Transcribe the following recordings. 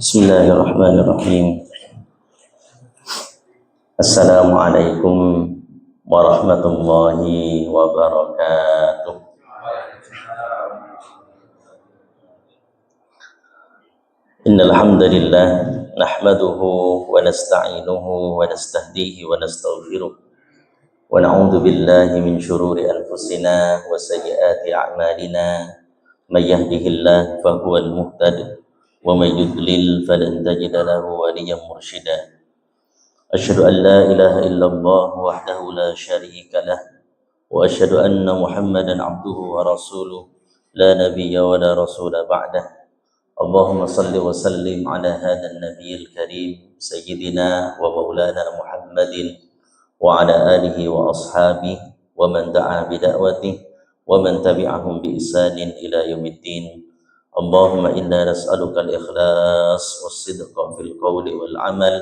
Bismillahirrahmanirrahim. Assalamualaikum warahmatullahi wabarakatuh. Innal hamdalillah nahmaduhu wa nasta'inuhu wa nastahdihi wa nastaghfiruh wa na'udzu billahi min shururi anfusina wa sayyiati a'malina. May yahdihillahu fahuwal muhtadi wa may yudlil falan tajida lahu waliyyan mursyida. Asyhadu an la ilaha illallah wahdahu la syarika lah wa asyhadu anna Muhammadan abduhu wa rasuluh la nabiyya wa la rasula ba'dah. Allahumma salli wa sallim ala hadzal nabiyil karim sayyidina wa maulana Muhammadin wa ala alihi wa ashabihi wa man da'a bi da'watihi wa man tabi'ahum bi ihsanin ila yaumiddin. Allahumma inna nas'aluka al-ikhlas was-sidqa fil qawli wal 'amal.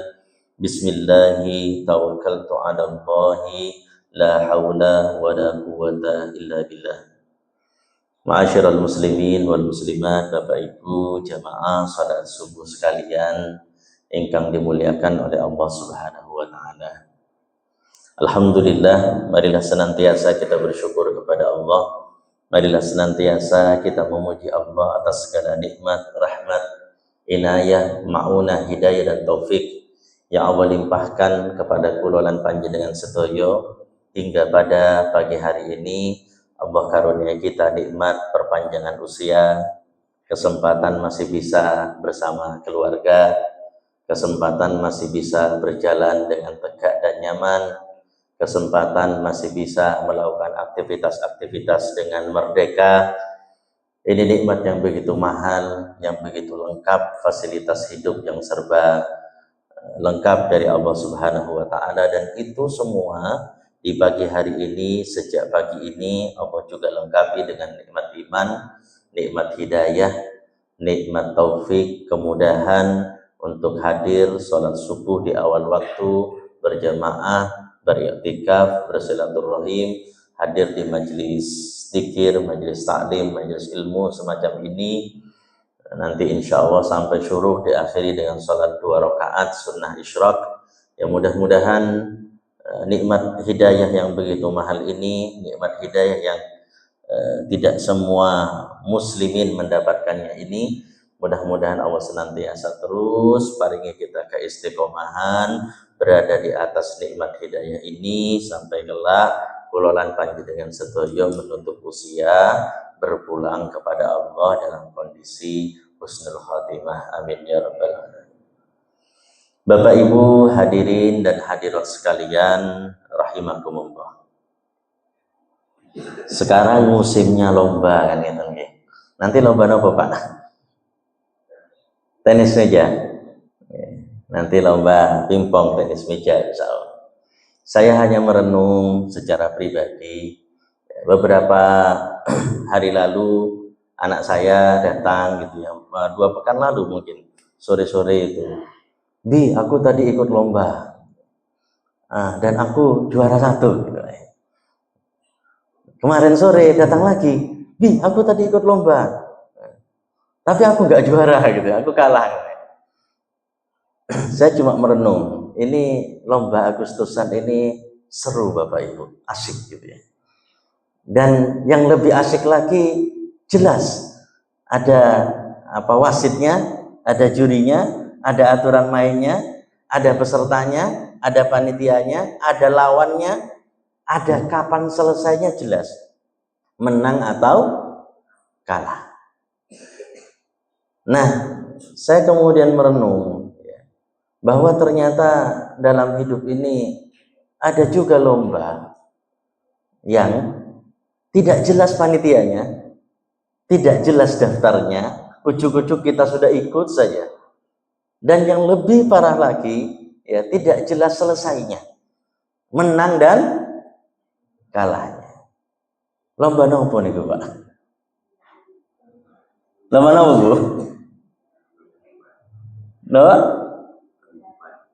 Bismillahi tawakkaltu 'ala Allahi la haula wa la quwwata illa billah. Ma'asyiral muslimin wal muslimat, Bapak Ibu jamaah salat subuh sekalian ingkang dimuliakan oleh Allah Subhanahu wa taala. Alhamdulillah, marilah senantiasa kita bersyukur kepada Allah. Marilah senantiasa kita memuji Allah atas segala nikmat, rahmat, inayah, ma'unah, hidayah dan taufik yang Allah limpahkan kepada kula lan panjenengan sedaya hingga pada pagi hari ini. Allah karunia kita nikmat perpanjangan usia, kesempatan masih bisa bersama keluarga, kesempatan masih bisa berjalan dengan tegak dan nyaman, kesempatan masih bisa melakukan aktivitas-aktivitas dengan merdeka. Ini nikmat yang begitu mahal, yang begitu lengkap, fasilitas hidup yang serba lengkap dari Allah Subhanahu wa taala, dan itu semua di pagi hari ini, sejak pagi ini Allah juga lengkapi dengan nikmat iman, nikmat hidayah, nikmat taufik, kemudahan untuk hadir sholat subuh di awal waktu, berjamaah, beriktikaf, bersilaturahim, hadir di majelis zikir, majelis taklim, majelis ilmu semacam ini. Nanti insya Allah sampai syuruh diakhiri dengan sholat 2 rakaat sunnah isyraq. Ya mudah-mudahan nikmat hidayah yang begitu mahal ini, nikmat hidayah yang tidak semua muslimin mendapatkannya ini, mudah-mudahan Allah senantiasa terus paringi kita keistiqomahan berada di atas nikmat hidayah ini sampai kelak kula lan panjenengan sedaya menutup usia berpulang kepada Allah dalam kondisi husnul khatimah. Amin ya rabbal alamin. Bapak Ibu hadirin dan hadirat sekalian rahimakumullah. Sekarang musimnya lomba kan gitu nggih. Nanti lomba apa Pak? Tenis meja. Nanti lomba pingpong tenis meja insyaallah. Saya hanya merenung secara pribadi. Beberapa hari lalu anak saya datang gitu ya, 2 pekan lalu mungkin, sore-sore itu. Bi, aku tadi ikut lomba, dan aku juara 1 gitu. Kemarin sore datang lagi, Bi, aku tadi ikut lomba, tapi aku nggak juara gitu, aku kalah. Saya cuma merenung, ini lomba Agustusan ini seru Bapak Ibu, asik gitu ya. Dan yang lebih asik lagi, jelas ada wasitnya, ada jurinya, ada aturan mainnya, ada pesertanya, ada panitianya, ada lawannya, ada kapan selesainya jelas, menang atau kalah. Nah, saya kemudian merenung bahwa ternyata dalam hidup ini ada juga lomba yang tidak jelas panitianya, tidak jelas daftarnya, ujuk-ujuk kita sudah ikut saja. Dan yang lebih parah lagi, ya tidak jelas selesainya, menang dan kalahnya. Lomba nopo nih Pak? Lomba nopo Bu? No?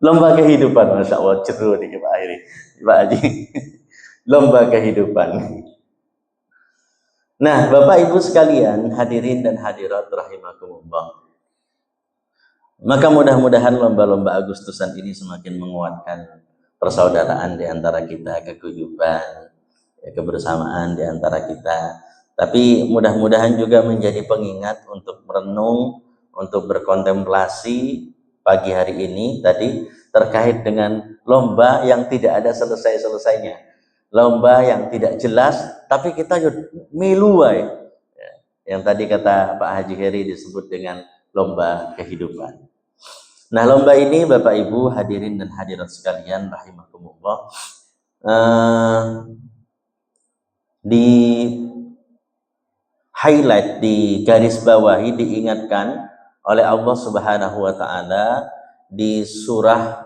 Lomba kehidupan, Masya Allah, ceru nih Pak Airi, Pak Haji. Lomba kehidupan. Nah, Bapak Ibu sekalian, hadirin dan hadirat rahimakumullah. Maka mudah-mudahan lomba-lomba Agustusan ini semakin menguatkan persaudaraan di antara kita, keguyuban, kebersamaan di antara kita. Tapi mudah-mudahan juga menjadi pengingat untuk merenung, untuk berkontemplasi pagi hari ini tadi terkait dengan lomba yang tidak ada selesai-selesainya. Lomba yang tidak jelas, tapi kita milu wae. Yang tadi kata Pak Haji Heri disebut dengan lomba kehidupan. Nah, lomba ini Bapak Ibu hadirin dan hadirat sekalian rahimakumullah, di highlight, di garis bawahi, diingatkan oleh Allah Subhanahu wa taala di surah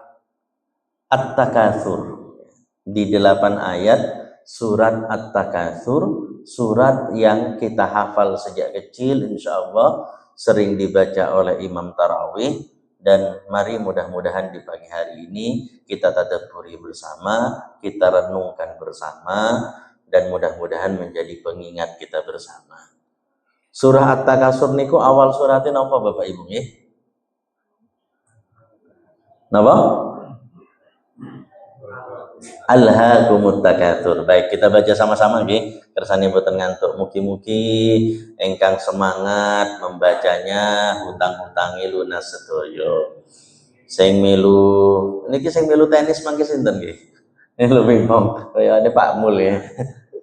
At-Takatsur, di 8 ayat surat At-Takatsur, surat yang kita hafal sejak kecil, insya Allah sering dibaca oleh imam tarawih. Dan mari mudah-mudahan di pagi hari ini kita tadabburi bersama, kita renungkan bersama, dan mudah-mudahan menjadi pengingat kita bersama. Surah At-Takatsur niku awal suratnya napa Bapak Ibu nggih? Napa? Alhaakumut takatsur. Baik, kita baca sama-sama nggih. Kersane boten ngantuk. Mugi-mugi engkang semangat membacanya hutang-hutangi lunas sedaya. Sing melu niki sing melu tenis mangke sinten nggih? Melu pingpong. Kaya ada Pak Mul ya.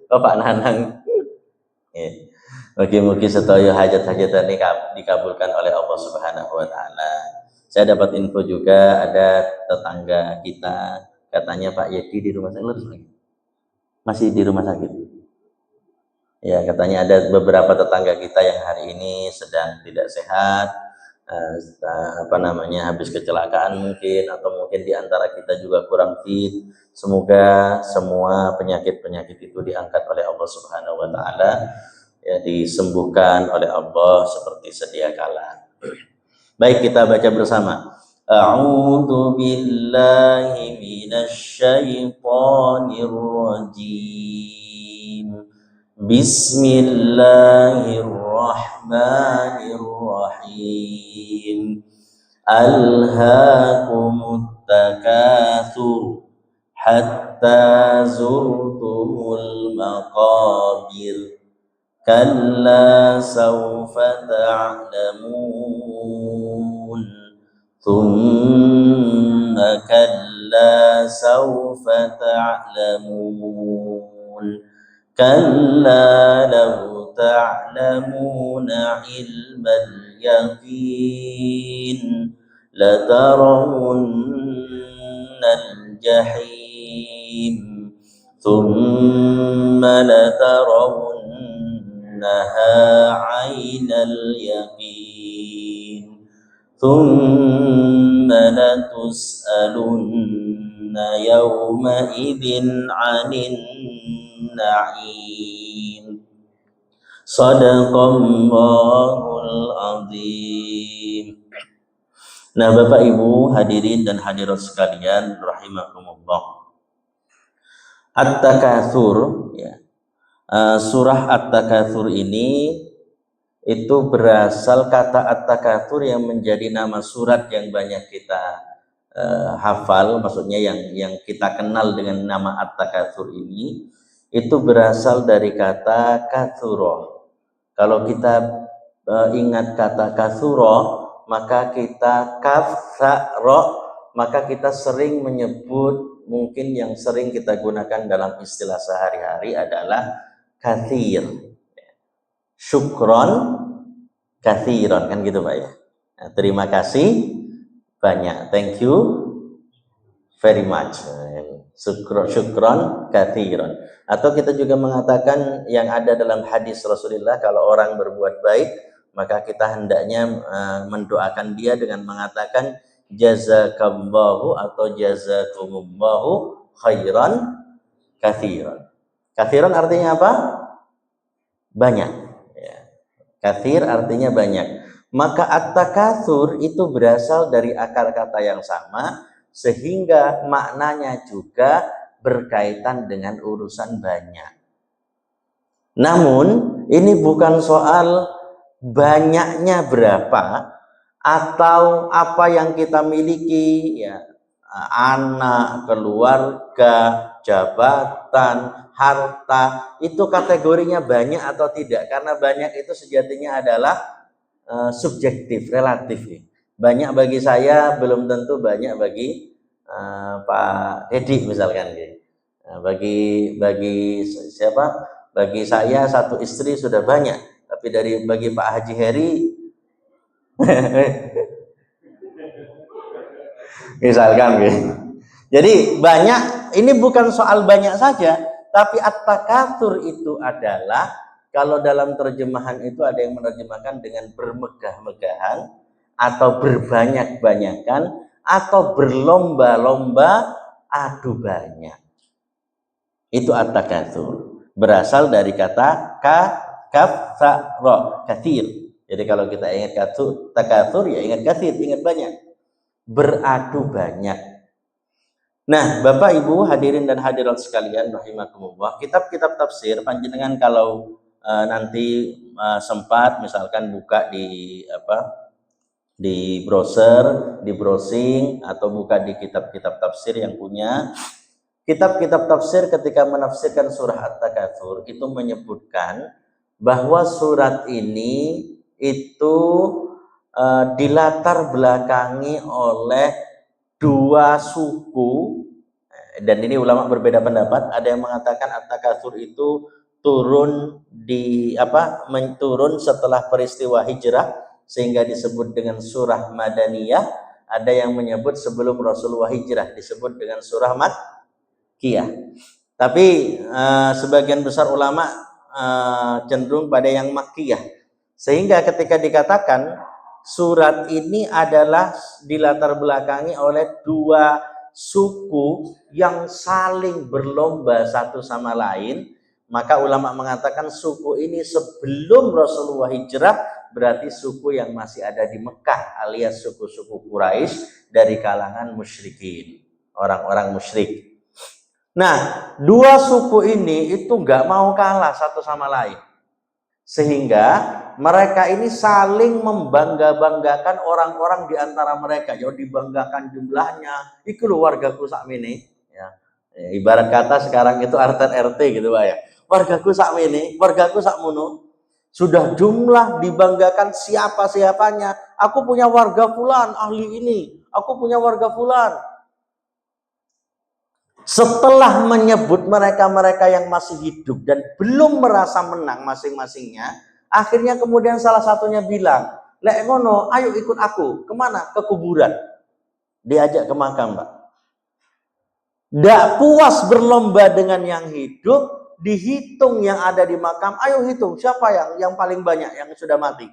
Bapak Nanang. Nggih. Mugi-mugi sedaya hajat-hajat ini dikabulkan oleh Allah Subhanahu wa taala. Saya dapat info juga ada tetangga kita, katanya Pak Yedi di rumah sakit, masih di rumah sakit. Ya, katanya ada beberapa tetangga kita yang hari ini sedang tidak sehat, habis kecelakaan mungkin, atau mungkin di antara kita juga kurang fit. Semoga semua penyakit-penyakit itu diangkat oleh Allah Subhanahu wa taala, ya, disembuhkan oleh Allah seperti sedia kala. Baik, kita baca bersama. A'udzu billahi minasy syaithanir rajim. Bismillahirrahmanirrahim. Alhaakumut takatsur hatta zurtumul maqabir. Kalla sawfa ta'lamun, thumma kalla sawfa ta'lamun, kalla law ta'lamuna ilmal yaqin latarawunnal jahim, thumma latarawunnaha aynal yaqin, thumma latus'alunna yawma idzin 'anil na'im. Shadaqallahul azim. Nah, Bapak Ibu hadirin dan hadirat sekalian rahimakumullah, At-Takatsur, ya. Surah At-Takatsur ini itu berasal kata At-Takatsur yang menjadi nama surat yang banyak kita hafal, maksudnya yang kita kenal dengan nama At-Takatsur ini, itu berasal dari kata katsuro. Kalau kita ingat kata katsuro, maka kita maka kita sering menyebut, mungkin yang sering kita gunakan dalam istilah sehari-hari adalah katsir. Syukron katsiron, kan gitu Pak ya. Nah, terima kasih banyak, thank you very much. Syukron katsiron. Atau kita juga mengatakan yang ada dalam hadis Rasulullah, kalau orang berbuat baik maka kita hendaknya mendoakan dia dengan mengatakan jazakallahu atau jazakumullahu khairan katsiran. Katsiran artinya apa? Banyak, ya. Katsir artinya banyak. Maka at-takatsur itu berasal dari akar kata yang sama, sehingga maknanya juga berkaitan dengan urusan banyak. Namun ini bukan soal banyaknya berapa atau apa yang kita miliki, ya, anak, keluarga, jabatan, harta, itu kategorinya banyak atau tidak? Karena banyak itu sejatinya adalah subjektif, relatif. Banyak bagi saya belum tentu banyak bagi Pak Dedi misalkan. Bagi siapa? Bagi saya satu istri sudah banyak, tapi bagi Pak Haji Heri misalkan gitu. Jadi banyak, ini bukan soal banyak saja, tapi at-takatsur itu adalah, kalau dalam terjemahan itu ada yang menerjemahkan dengan bermegah-megahan atau berbanyak-banyakan atau berlomba-lomba adu banyak. Itu at-takatsur. Berasal dari kata katsara, katsir. Jadi kalau kita ingat takatsur ya ingat katsir, ingat banyak. Beradu banyak. Nah, Bapak Ibu hadirin dan hadirat sekalian rahimakumullah, kitab-kitab tafsir panjenengan kalau nanti sempat misalkan buka di browser, di browsing, atau buka di kitab-kitab tafsir yang punya kitab-kitab tafsir, ketika menafsirkan surah At-Takatsur itu menyebutkan bahwa surat ini itu dilatar belakangi oleh dua suku, dan ini ulama berbeda pendapat. Ada yang mengatakan At-Takatsur itu turun setelah peristiwa hijrah sehingga disebut dengan surah Madaniyah. Ada yang menyebut sebelum Rasulullah hijrah disebut dengan surah Makkiyah. Tapi sebagian besar ulama cenderung pada yang Makkiyah. Sehingga ketika dikatakan surat ini adalah dilatar belakangi oleh dua suku yang saling berlomba satu sama lain, maka ulama mengatakan suku ini sebelum Rasulullah hijrah berarti suku yang masih ada di Mekah, alias suku-suku Quraisy dari kalangan musyrikin, orang-orang musyrik. Nah, dua suku ini itu nggak mau kalah satu sama lain, sehingga mereka ini saling membangga-banggakan orang-orang di antara mereka. Ya, dibanggakan jumlahnya. Iku lho wargaku sakmene, ya. Ibarat kata sekarang itu RT gitu Pak ya. Wargaku sakmene, wargaku sakmono. Sudah jumlah dibanggakan siapa-siapanya. Aku punya warga fulan ahli ini. Aku punya warga fulan. Setelah menyebut mereka-mereka yang masih hidup dan belum merasa menang masing-masingnya, akhirnya kemudian salah satunya bilang, "Lek ngono, ayo ikut aku." Kemana? Ke kuburan. Diajak ke makam, Pak. Tidak puas berlomba dengan yang hidup, dihitung yang ada di makam. Ayo hitung, siapa yang paling banyak yang sudah mati.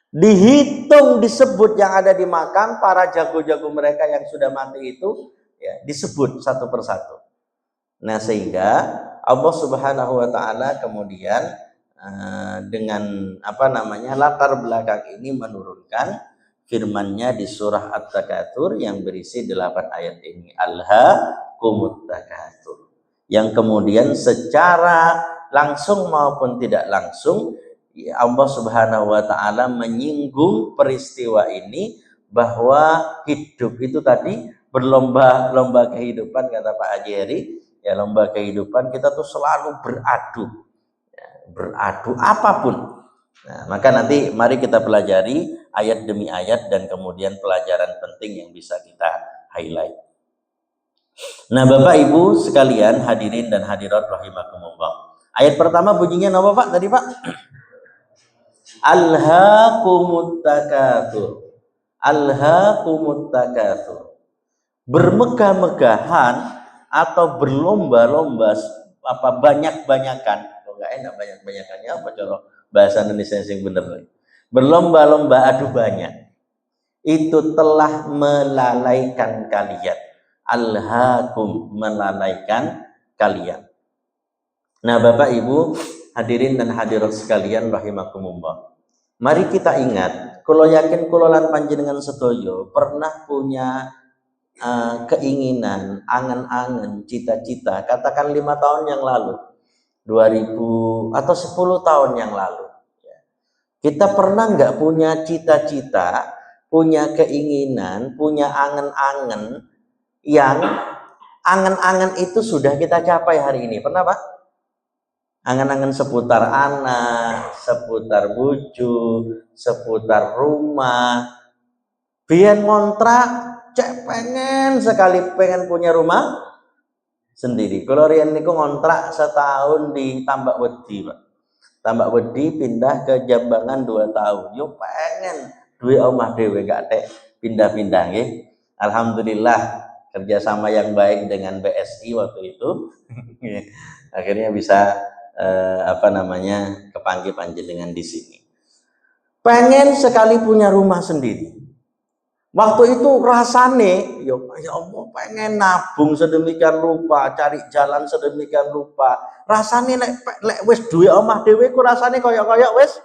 Dihitung, disebut yang ada di makam, para jago-jago mereka yang sudah mati itu, ya, disebut satu persatu. Nah, sehingga Allah Subhanahu wa taala kemudian dengan latar belakang ini menurunkan firman-Nya di surah At-Takatsur yang berisi 8 ayat ini, Alhaakumut Takatsur, yang kemudian secara langsung maupun tidak langsung Allah Subhanahu wa taala menyinggung peristiwa ini, bahwa hidup itu tadi berlomba-lomba kehidupan, kata Pak Haji Heri, ya, lomba kehidupan kita tuh selalu beradu, ya, beradu apapun. Nah, maka nanti mari kita pelajari ayat demi ayat dan kemudian pelajaran penting yang bisa kita highlight. Nah, Bapak Ibu sekalian hadirin dan hadirat rahimakumullah. Ayat pertama bunyinya apa Pak tadi Pak? Alhaakumut takatsur. Alhaakumut takatsur. Bermegah-megahan atau berlomba-lomba, banyak-banyakan. Kok enggak enak banyak-banyakannya apa cara bahasa Indonesia yang benar? Berlomba-lomba adu banyak. Itu telah melalaikan kalian. Alhaakum, melalaikan kalian. Nah, Bapak Ibu hadirin dan hadirat sekalian rahimakumullah. Mari kita ingat, kalau yakin kula lan panjenengan sedaya pernah punya keinginan, angan-angan, cita-cita, katakan 5 tahun yang lalu, 2000 atau 10 tahun yang lalu, ya. Kita pernah nggak punya cita-cita, punya keinginan, punya angen-angen yang angen-angen itu sudah kita capai hari ini? Pernah Pak? Angen-angen seputar anak, seputar bucu, seputar rumah. Biar ngontrak, cek pengen sekali pengen punya rumah sendiri. Kalau riyen niku ngontrak setahun di Tambak Wedi, Pak. Tambak Wedi pindah ke Jambangan 2 tahun. Yo pengen duwe omah dhewe gak tek pindah-pindah nggih. Alhamdulillah kerjasama yang baik dengan BSI waktu itu akhirnya bisa kepanggil panjenengan di sini. Pengen sekali punya rumah sendiri. Waktu itu rasane ya Allah pengen nabung sedemikian rupa, cari jalan sedemikian rupa. Rasane lek wis duwe omah dhewe ku rasane kaya wis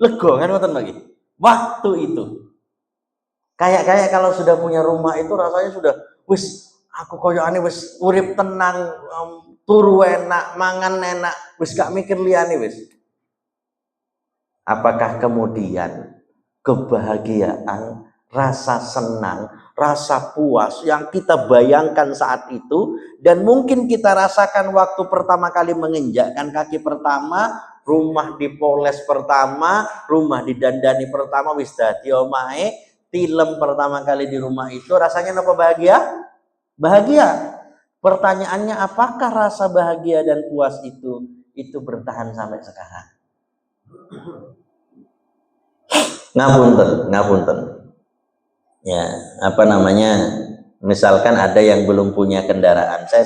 lega kan ngoten lagi. Waktu itu. Kayak kalau sudah punya rumah itu rasanya sudah wis aku koyokane wis urip tenang, turu enak, mangan enak, wis gak mikir liyane wis. Apakah kemudian kebahagiaan, rasa senang, rasa puas yang kita bayangkan saat itu dan mungkin kita rasakan waktu pertama kali menginjakkan kaki pertama, rumah dipoles pertama, rumah didandani pertama, wis dadi omahe, tilem pertama kali di rumah itu rasanya apa bahagia? Bahagia. Pertanyaannya apakah rasa bahagia dan puas itu bertahan sampai sekarang? Ngapunten. Ya, misalkan ada yang belum punya kendaraan. Saya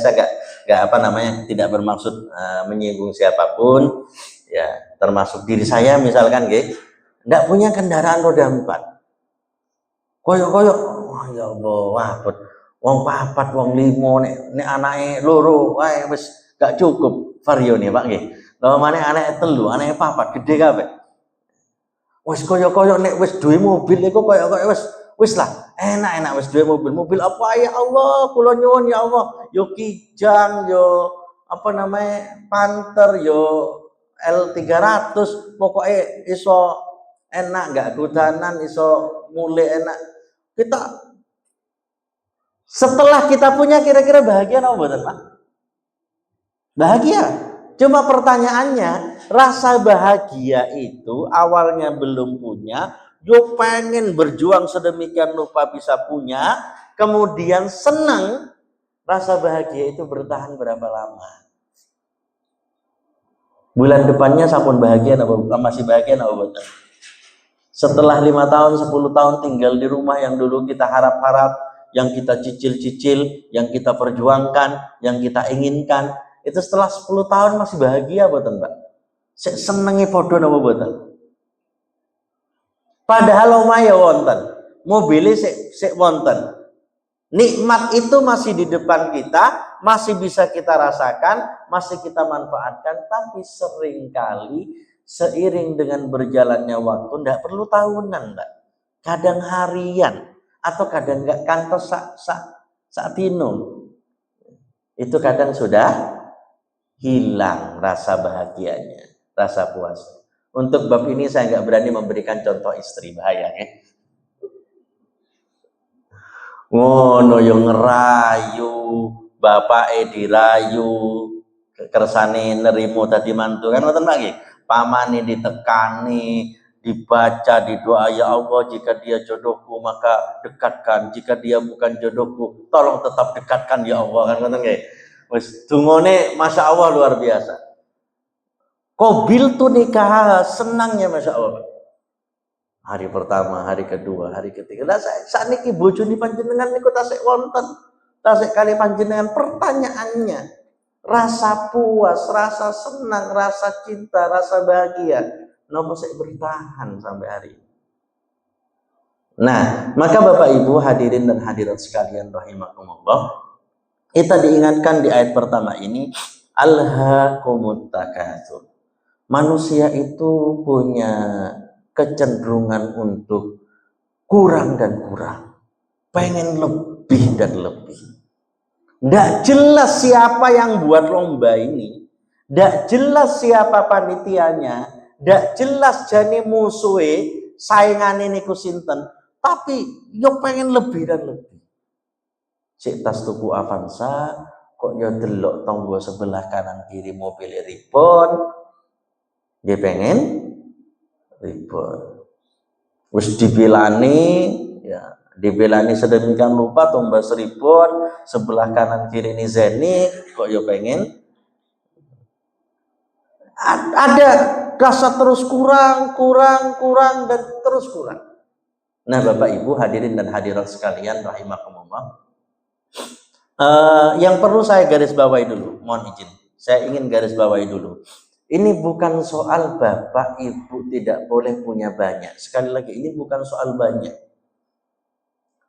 tidak bermaksud menyinggung siapapun, ya, termasuk diri saya misalkan enggak punya kendaraan roda 4. Koyok, wah ya Allah, wabut. Wong 4, wong 5 nek anake loro wae wis gak cukup varione, Pak nggih. Lha maneh anake 3, anake 4 gede kabeh. Wis koyo-koyo nek wis duwe mobil iku koyo wis lah enak wis duwe mobil apa ya Allah kula nyuwun ya Allah yo Kijang yo Panther yo L300 pokoknya iso enak gak kudanan iso mulai enak kita setelah kita punya kira-kira bahagia apa mboten Pak? Bahagia. Cuma pertanyaannya, rasa bahagia itu awalnya belum punya, yo pengen berjuang sedemikian rupa bisa punya, kemudian senang, rasa bahagia itu bertahan berapa lama? Bulan depannya sampun bahagia masih bahagia betul? Setelah 5 tahun, 10 tahun tinggal di rumah yang dulu kita harap-harap, yang kita cicil-cicil, yang kita perjuangkan, yang kita inginkan, itu setelah 10 tahun masih bahagia betul Mbak? Senengi podo napa boten? Padahal omahe wonten, mobilnya sik wonten. Nikmat itu masih di depan kita, masih bisa kita rasakan, masih kita manfaatkan, tapi seringkali seiring dengan berjalannya waktu tidak perlu tahunan, Mbak. Kadang harian atau kadang enggak kantos sak dino. Itu kadang sudah hilang rasa bahagianya, rasa puasnya. Untuk bab ini saya nggak berani memberikan contoh istri, bahaya ya. Ngono yang ngerayu, bapake dirayu, kersane nerimo tadi mantu kan ngoten lagi. Pamane ditekani, dibaca, didoa ya Allah jika dia jodohku maka dekatkan, jika dia bukan jodohku tolong tetap dekatkan ya Allah kan ngoten nggih. Wis dungane Masya Allah luar biasa. Qabil tuh nikah senangnya Masya Allah. Hari pertama, hari kedua, hari ketiga. Lah saat niki bojone panjenengan niku tasik wonten. Tasik kali panjenengan pertanyaannya. Rasa puas, rasa senang, rasa cinta, rasa bahagia. Napa sik bertahan sampai hari ini. Nah, maka Bapak Ibu hadirin dan hadirat sekalian rahimakumullah. Kita diingatkan di ayat pertama ini, alhaakumut takatsur. Manusia itu punya kecenderungan untuk kurang dan kurang. Pengen lebih dan lebih. Tidak jelas siapa yang buat lomba ini. Tidak jelas siapa panitianya. ndak jelas jane musuhe saingane niku sinten, tapi yo pengen lebih dan lebih. Cek tas tuku Avanza, kok yo delok tonggo sebelah kanan kiri mobil ribon, dia pengen ribon. Wis dibelani sedemikian rupa tumbas ribon, sebelah kanan kiri ini Zeni, kok yo pengen ada rasa terus kurang dan terus kurang. Nah, Bapak Ibu hadirin dan hadirat sekalian rahimakumullah, yang perlu saya garis bawahi dulu, mohon izin, saya ingin garis bawahi dulu. Ini bukan soal Bapak Ibu tidak boleh punya banyak. Sekali lagi, ini bukan soal banyak.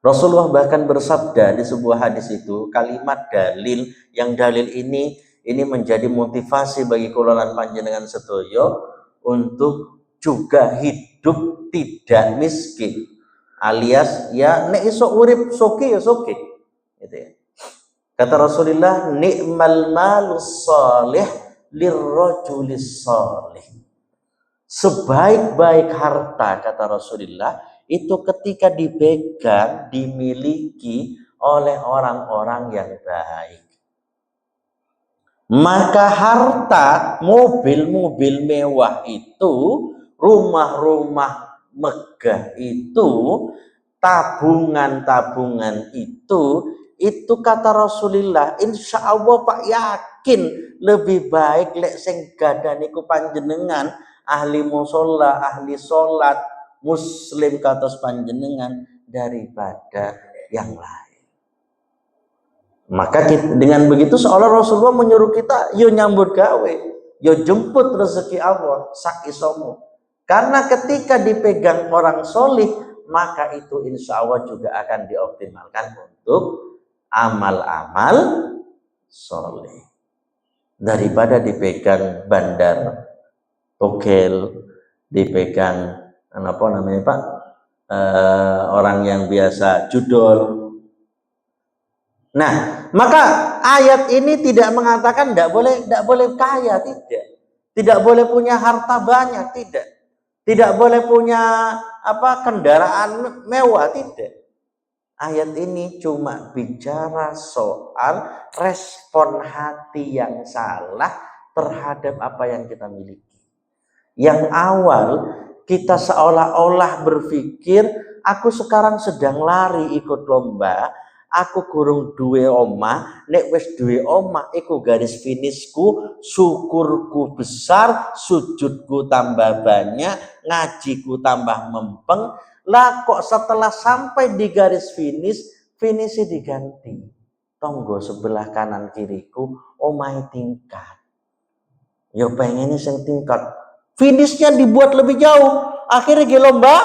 Rasulullah bahkan bersabda di sebuah hadis itu, kalimat dalil, yang dalil ini menjadi motivasi bagi kula panjenengan sedaya untuk juga hidup tidak miskin, alias ya nek iso urip soke ya soke, gitu ya. Kata Rasulullah, ni'mal malus salih lirrajulis salih. Sebaik-baik harta, kata Rasulullah, itu ketika dipegang, dimiliki oleh orang-orang yang baik. Maka harta, mobil-mobil mewah itu, rumah-rumah megah itu, tabungan-tabungan itu kata Rasulullah, insya Allah Pak yakin lebih baik lek sing gadaniku panjenengan ahli musola, ahli sholat, muslim kados panjenengan daripada yang lain. Maka dengan begitu seolah Rasulullah menyuruh kita, yo nyambut gawe, yo jemput rezeki Allah sak isomu. Karena ketika dipegang orang solih, maka itu insya Allah juga akan dioptimalkan untuk amal-amal soleh. Daripada dipegang bandar togel, dipegang apa namanya Pak, orang yang biasa judol. Nah, maka ayat ini tidak mengatakan tidak boleh kaya, tidak boleh punya harta banyak, tidak boleh punya kendaraan mewah, tidak. Ayat ini cuma bicara soal respon hati yang salah terhadap apa yang kita miliki. Yang awal kita seolah-olah berpikir, aku sekarang sedang lari ikut lomba, aku kurung duwe omah, nek wis duwe omah iku garis finishku, syukurku besar, sujudku tambah banyak, ngajiku tambah mempeng. Lah kok setelah sampai di garis finishnya diganti, tonggo sebelah kanan kiriku omah tingkat, yo pengennya sing tingkat, finishnya dibuat lebih jauh, akhirnya lomba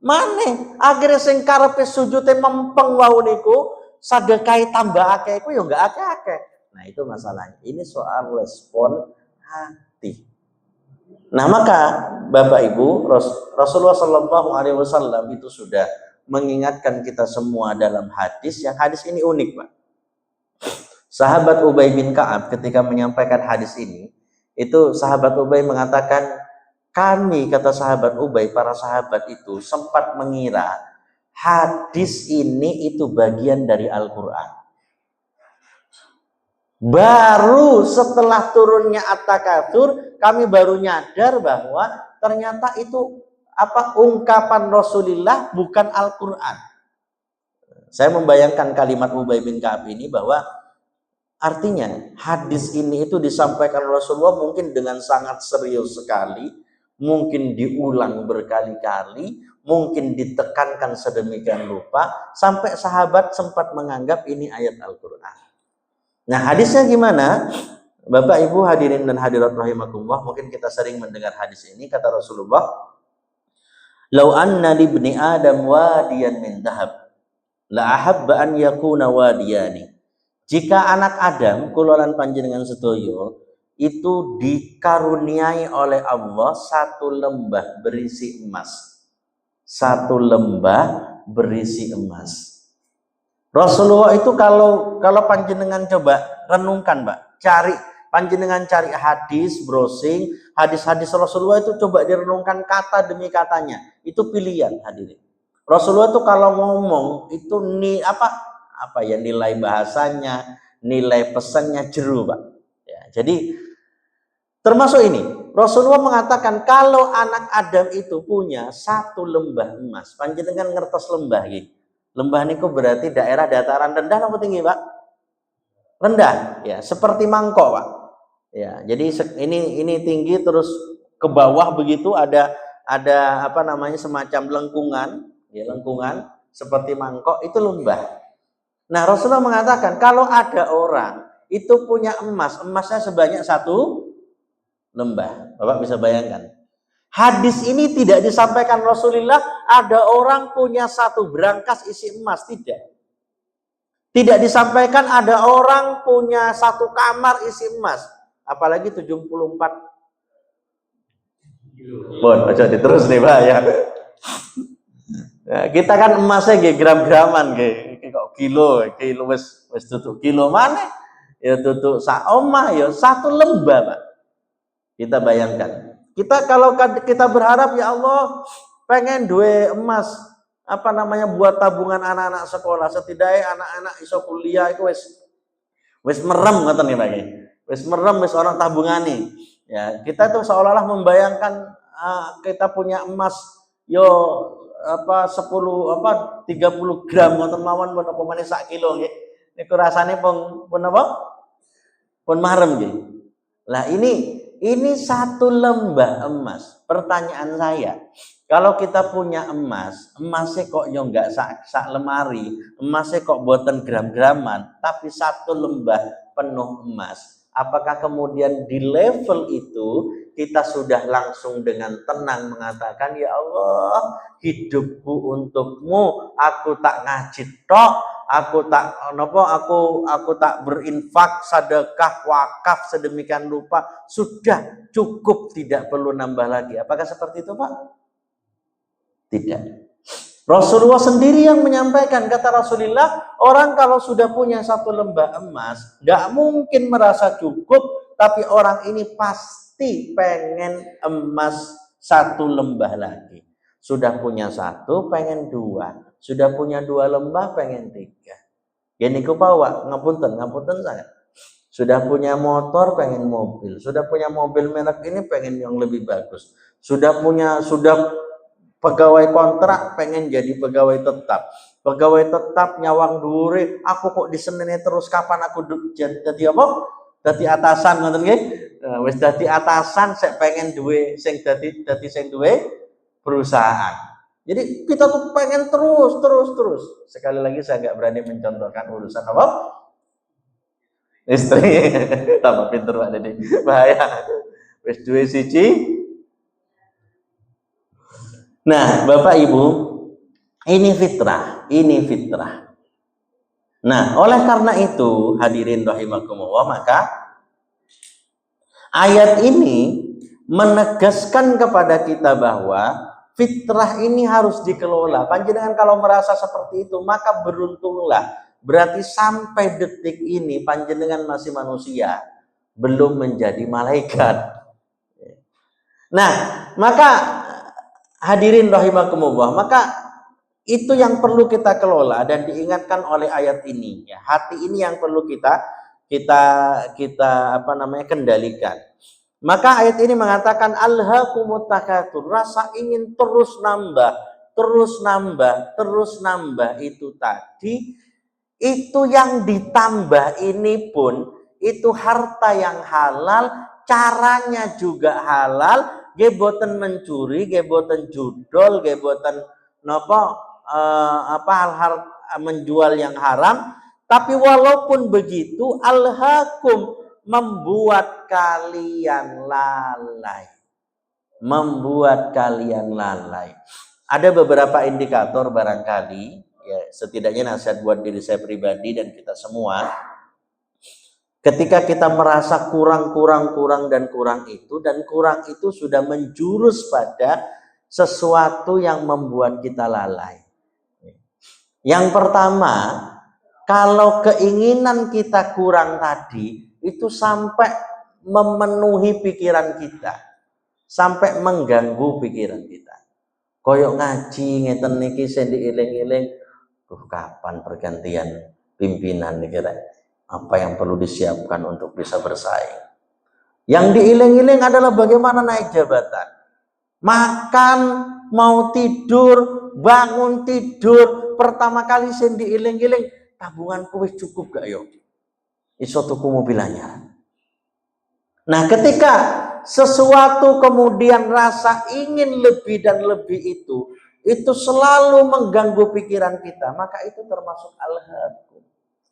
maneh, akhirnya sing karepe sujute mempeng wau niku sedekahe tambah akeh iku ya enggak akeh-akeh. Nah, itu masalahnya. Ini soal respon hati. Nah, maka Bapak Ibu, Rasulullah Shallallahu Alaihi Wasallam itu sudah mengingatkan kita semua dalam hadis, yang hadis ini unik, Pak. Sahabat Ubay bin Ka'ab ketika menyampaikan hadis ini, itu sahabat Ubay mengatakan, kami, kata sahabat Ubay, para sahabat itu sempat mengira hadis ini itu bagian dari Al-Quran. Baru setelah turunnya At-Takatsur, kami baru nyadar bahwa ternyata itu ungkapan Rasulullah, bukan Al-Quran. Saya membayangkan kalimat Ubay bin Ka'ab ini bahwa artinya hadis ini itu disampaikan Rasulullah mungkin dengan sangat serius sekali, mungkin diulang berkali-kali, mungkin ditekankan sedemikian rupa sampai sahabat sempat menganggap ini ayat Al-Quran. Nah, hadisnya gimana? Bapak Ibu hadirin dan hadirat rahimakumullah, mungkin kita sering mendengar hadis ini. Kata Rasulullah, "Lau anna li ibni Adam wadiyan min dhahab, la ahabba an yakuna wadiyani." Jika anak Adam, kula lan panjenengan sedaya, itu dikaruniai oleh Allah satu lembah berisi emas. Satu lembah berisi emas. Rasulullah itu kalau panjenengan coba renungkan, Mbak, panjenengan cari hadis, browsing hadis-hadis Rasulullah itu, coba direnungkan kata demi katanya. Itu pilihan hadirin. Rasulullah itu kalau ngomong itu apa ya, nilai bahasanya, nilai pesannya jeru, Pak. Ya, jadi termasuk ini, Rasulullah mengatakan kalau anak Adam itu punya satu lembah emas, panjenengan ngertos lembah iki. Lembah niku berarti daerah dataran rendah atau tinggi, Pak? Rendah, ya, seperti mangkok, Pak. Ya, jadi ini tinggi terus ke bawah begitu ada apa namanya, semacam lengkungan, ya, lengkungan seperti mangkok, itu lembah. Nah, Rasulullah mengatakan kalau ada orang itu punya emasnya sebanyak satu lembah. Bapak bisa bayangkan. Hadis ini tidak disampaikan Rasulullah ada orang punya satu brankas isi emas, tidak. Tidak disampaikan ada orang punya satu kamar isi emas, apalagi 74. Bon, aja diterus nih, Pak ya. Nah, kita kan emasnya nggih gram-graman nggih, kok kilo wis tutuk kilo mana? Ya tutuk sak omah ya satu lembah, Pak. Kita bayangkan. Kita kalau kita berharap ya Allah pengen duwe emas apa namanya buat tabungan anak-anak sekolah, setidaknya anak-anak iso kuliah itu wis merem ngoten nih Pak. Wis merem, wis orang tabungan nih. Ya, kita tuh seolah-olah membayangkan kita punya emas yo apa 10 apa 30 gram ngoten mawon pun apa meneh sak kilo nggih. Niku rasane pun apa? Pun marem nggih. Lah ini satu lembah emas. Pertanyaan saya, kalau kita punya emasnya kok yo enggak sak lemari, emasnya kok boten gram-graman, tapi satu lembah penuh emas. Apakah kemudian di level itu kita sudah langsung dengan tenang mengatakan, ya Allah, hidupku untukmu, aku tak ngaji tok, aku tak berinfak, sedekah, wakaf sedemikian rupa, sudah cukup, tidak perlu nambah lagi. Apakah seperti itu, Pak? Tidak. Rasulullah sendiri yang menyampaikan, kata Rasulullah, orang kalau sudah punya satu lembah emas, gak mungkin merasa cukup, tapi orang ini pasti pengen emas satu lembah lagi. Sudah punya satu, pengen dua. Sudah punya dua lembah, pengen tiga. Gini ku bawa, ngapunten saya. Sudah punya motor, pengen mobil. Sudah punya mobil merek ini, pengen yang lebih bagus. Sudah pegawai kontrak, pengen jadi pegawai tetap. Pegawai tetap nyawang dhuwure, aku kok diseneni terus, kapan aku jadi apa? Dadi atasan ngoten nggih. Wis dadi atasan, saya pengen duwe sing dadi sing duwe perusahaan. Jadi kita tuh pengen terus. Sekali lagi saya nggak berani mencontohkan urusan apa? Istri. Tambah pinter Pak Dedi. Bahaya. Wis duwe siji. Nah, Bapak Ibu, ini fitrah. Nah, oleh karena itu, hadirin rahimakumullah, maka ayat ini menegaskan kepada kita bahwa fitrah ini harus dikelola. Panjenengan kalau merasa seperti itu, maka beruntunglah. Berarti sampai detik ini panjenengan masih manusia, belum menjadi malaikat. Nah, maka hadirin rahimakumullah, maka itu yang perlu kita kelola dan diingatkan oleh ayat ini. Ya, hati ini yang perlu kita apa namanya kendalikan. Maka ayat ini mengatakan alhaakumut takatsur, rasa ingin terus nambah itu tadi, itu yang ditambah ini pun itu harta yang halal, caranya juga halal, nggih boten mencuri, nggih boten judol, nggih boten menjual yang haram. Tapi walaupun begitu, alhaakum, membuat kalian lalai. Ada beberapa indikator barangkali, ya setidaknya nasihat buat diri saya pribadi dan kita semua. Ketika kita merasa kurang itu, dan kurang itu sudah menjurus pada sesuatu yang membuat kita lalai. Yang pertama, kalau keinginan kita kurang tadi, itu sampai memenuhi pikiran kita sampai mengganggu pikiran kita. Koyok ngaji ngeten niki sing dieling-eling, kapan pergantian pimpinan nih kira? Apa yang perlu disiapkan untuk bisa bersaing? Yang diiling-iling adalah bagaimana naik jabatan. Makan, mau tidur, bangun tidur, pertama kali sing diiling-iling, tabunganku wis cukup gak yo? Iso tuku mobil anyar. Nah, ketika sesuatu kemudian rasa ingin lebih dan lebih itu selalu mengganggu pikiran kita, maka itu termasuk al-hakum.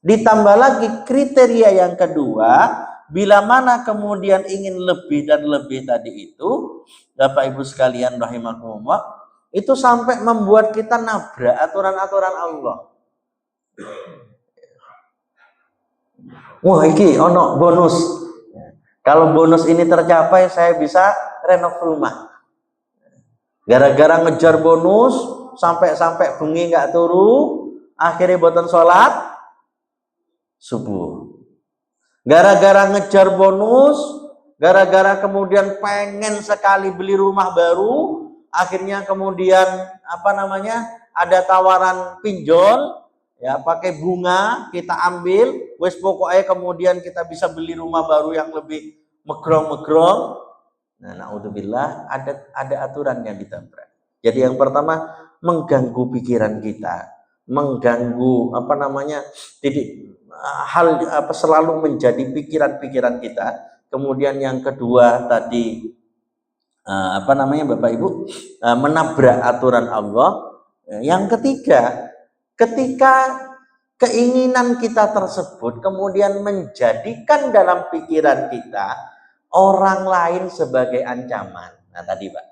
Ditambah lagi kriteria yang kedua, bila mana kemudian ingin lebih dan lebih tadi itu, Bapak Ibu sekalian rahimakumullah, itu sampai membuat kita nabrak aturan-aturan Allah. Wah, iki ono bonus. Kalau bonus ini tercapai, saya bisa renov rumah. Gara-gara ngejar bonus, sampai bengi nggak turu, akhirnya boten sholat subuh. Gara-gara ngejar bonus, gara-gara kemudian pengen sekali beli rumah baru, akhirnya kemudian ada tawaran pinjol, ya pakai bunga kita ambil, wes pokoknya kemudian kita bisa beli rumah baru yang lebih megrong-megrong. Nah, naudzubillah, ada aturan yang ditabrak. Jadi yang pertama mengganggu pikiran kita, mengganggu selalu menjadi pikiran-pikiran kita. Kemudian yang kedua tadi Bapak Ibu, menabrak aturan Allah. Yang ketiga, ketika keinginan kita tersebut kemudian menjadikan dalam pikiran kita orang lain sebagai ancaman. Nah tadi Pak,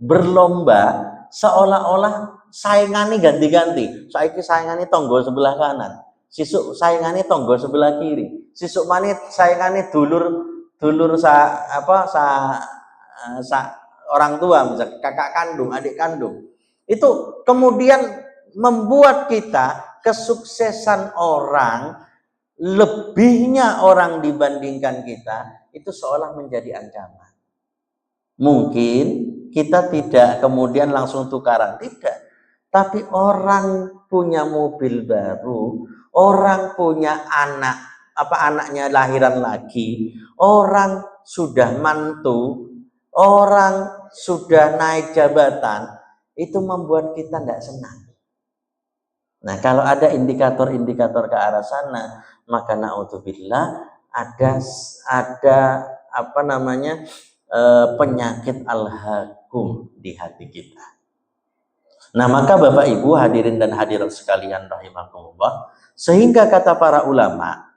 berlomba seolah-olah saingani ganti-ganti. Saiki saingani tonggo sebelah kanan, sisuk saingani tonggo sebelah kiri, sisuk manit saingani dulur orang tua, misalnya kakak kandung, adik kandung. Itu kemudian membuat kita kesuksesan orang, lebihnya orang dibandingkan kita, itu seolah menjadi ancaman. Mungkin kita tidak kemudian langsung tukaran, tidak. Tapi orang punya mobil baru, orang punya anaknya lahiran lagi, orang sudah mantu, orang sudah naik jabatan, itu membuat kita tidak senang. Nah, kalau ada indikator-indikator ke arah sana, maka naudzubillah ada penyakit al-hakum di hati kita. Nah, maka Bapak Ibu hadirin dan hadirat sekalian rahimakumullah, sehingga kata para ulama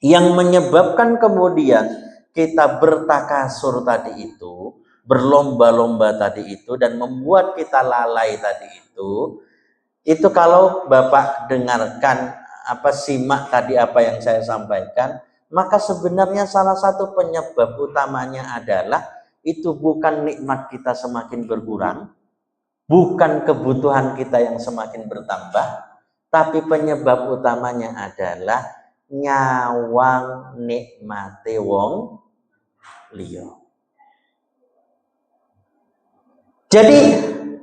yang menyebabkan kemudian kita bertakasur tadi itu, berlomba-lomba tadi itu, dan membuat kita lalai tadi itu kalau Bapak dengarkan simak tadi apa yang saya sampaikan, maka sebenarnya salah satu penyebab utamanya adalah itu bukan nikmat kita semakin berkurang, bukan kebutuhan kita yang semakin bertambah, tapi penyebab utamanya adalah nyawang nikmate wong liya. Jadi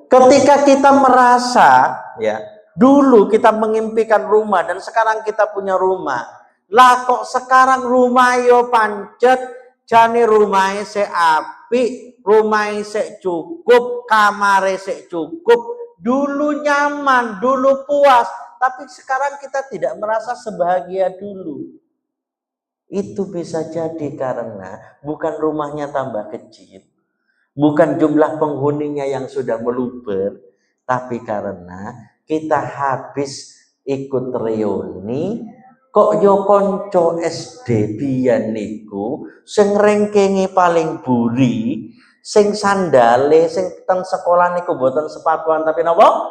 ketika kita merasa, ya, dulu kita mengimpikan rumah dan sekarang kita punya rumah. Lah kok sekarang rumah yo pancet, jane rumahnya se api, rumahnya se cukup, kamare se cukup. Dulu nyaman, dulu puas, tapi sekarang kita tidak merasa sebahagia dulu. Itu bisa jadi karena bukan rumahnya tambah kecil, bukan jumlah penghuninya yang sudah meluber, tapi karena kita habis ikut reuni, kok yo konco SD biyen niku sing rengkenge paling buri, sing sandale sing teng sekolah niku boten sepatuan tapi napa?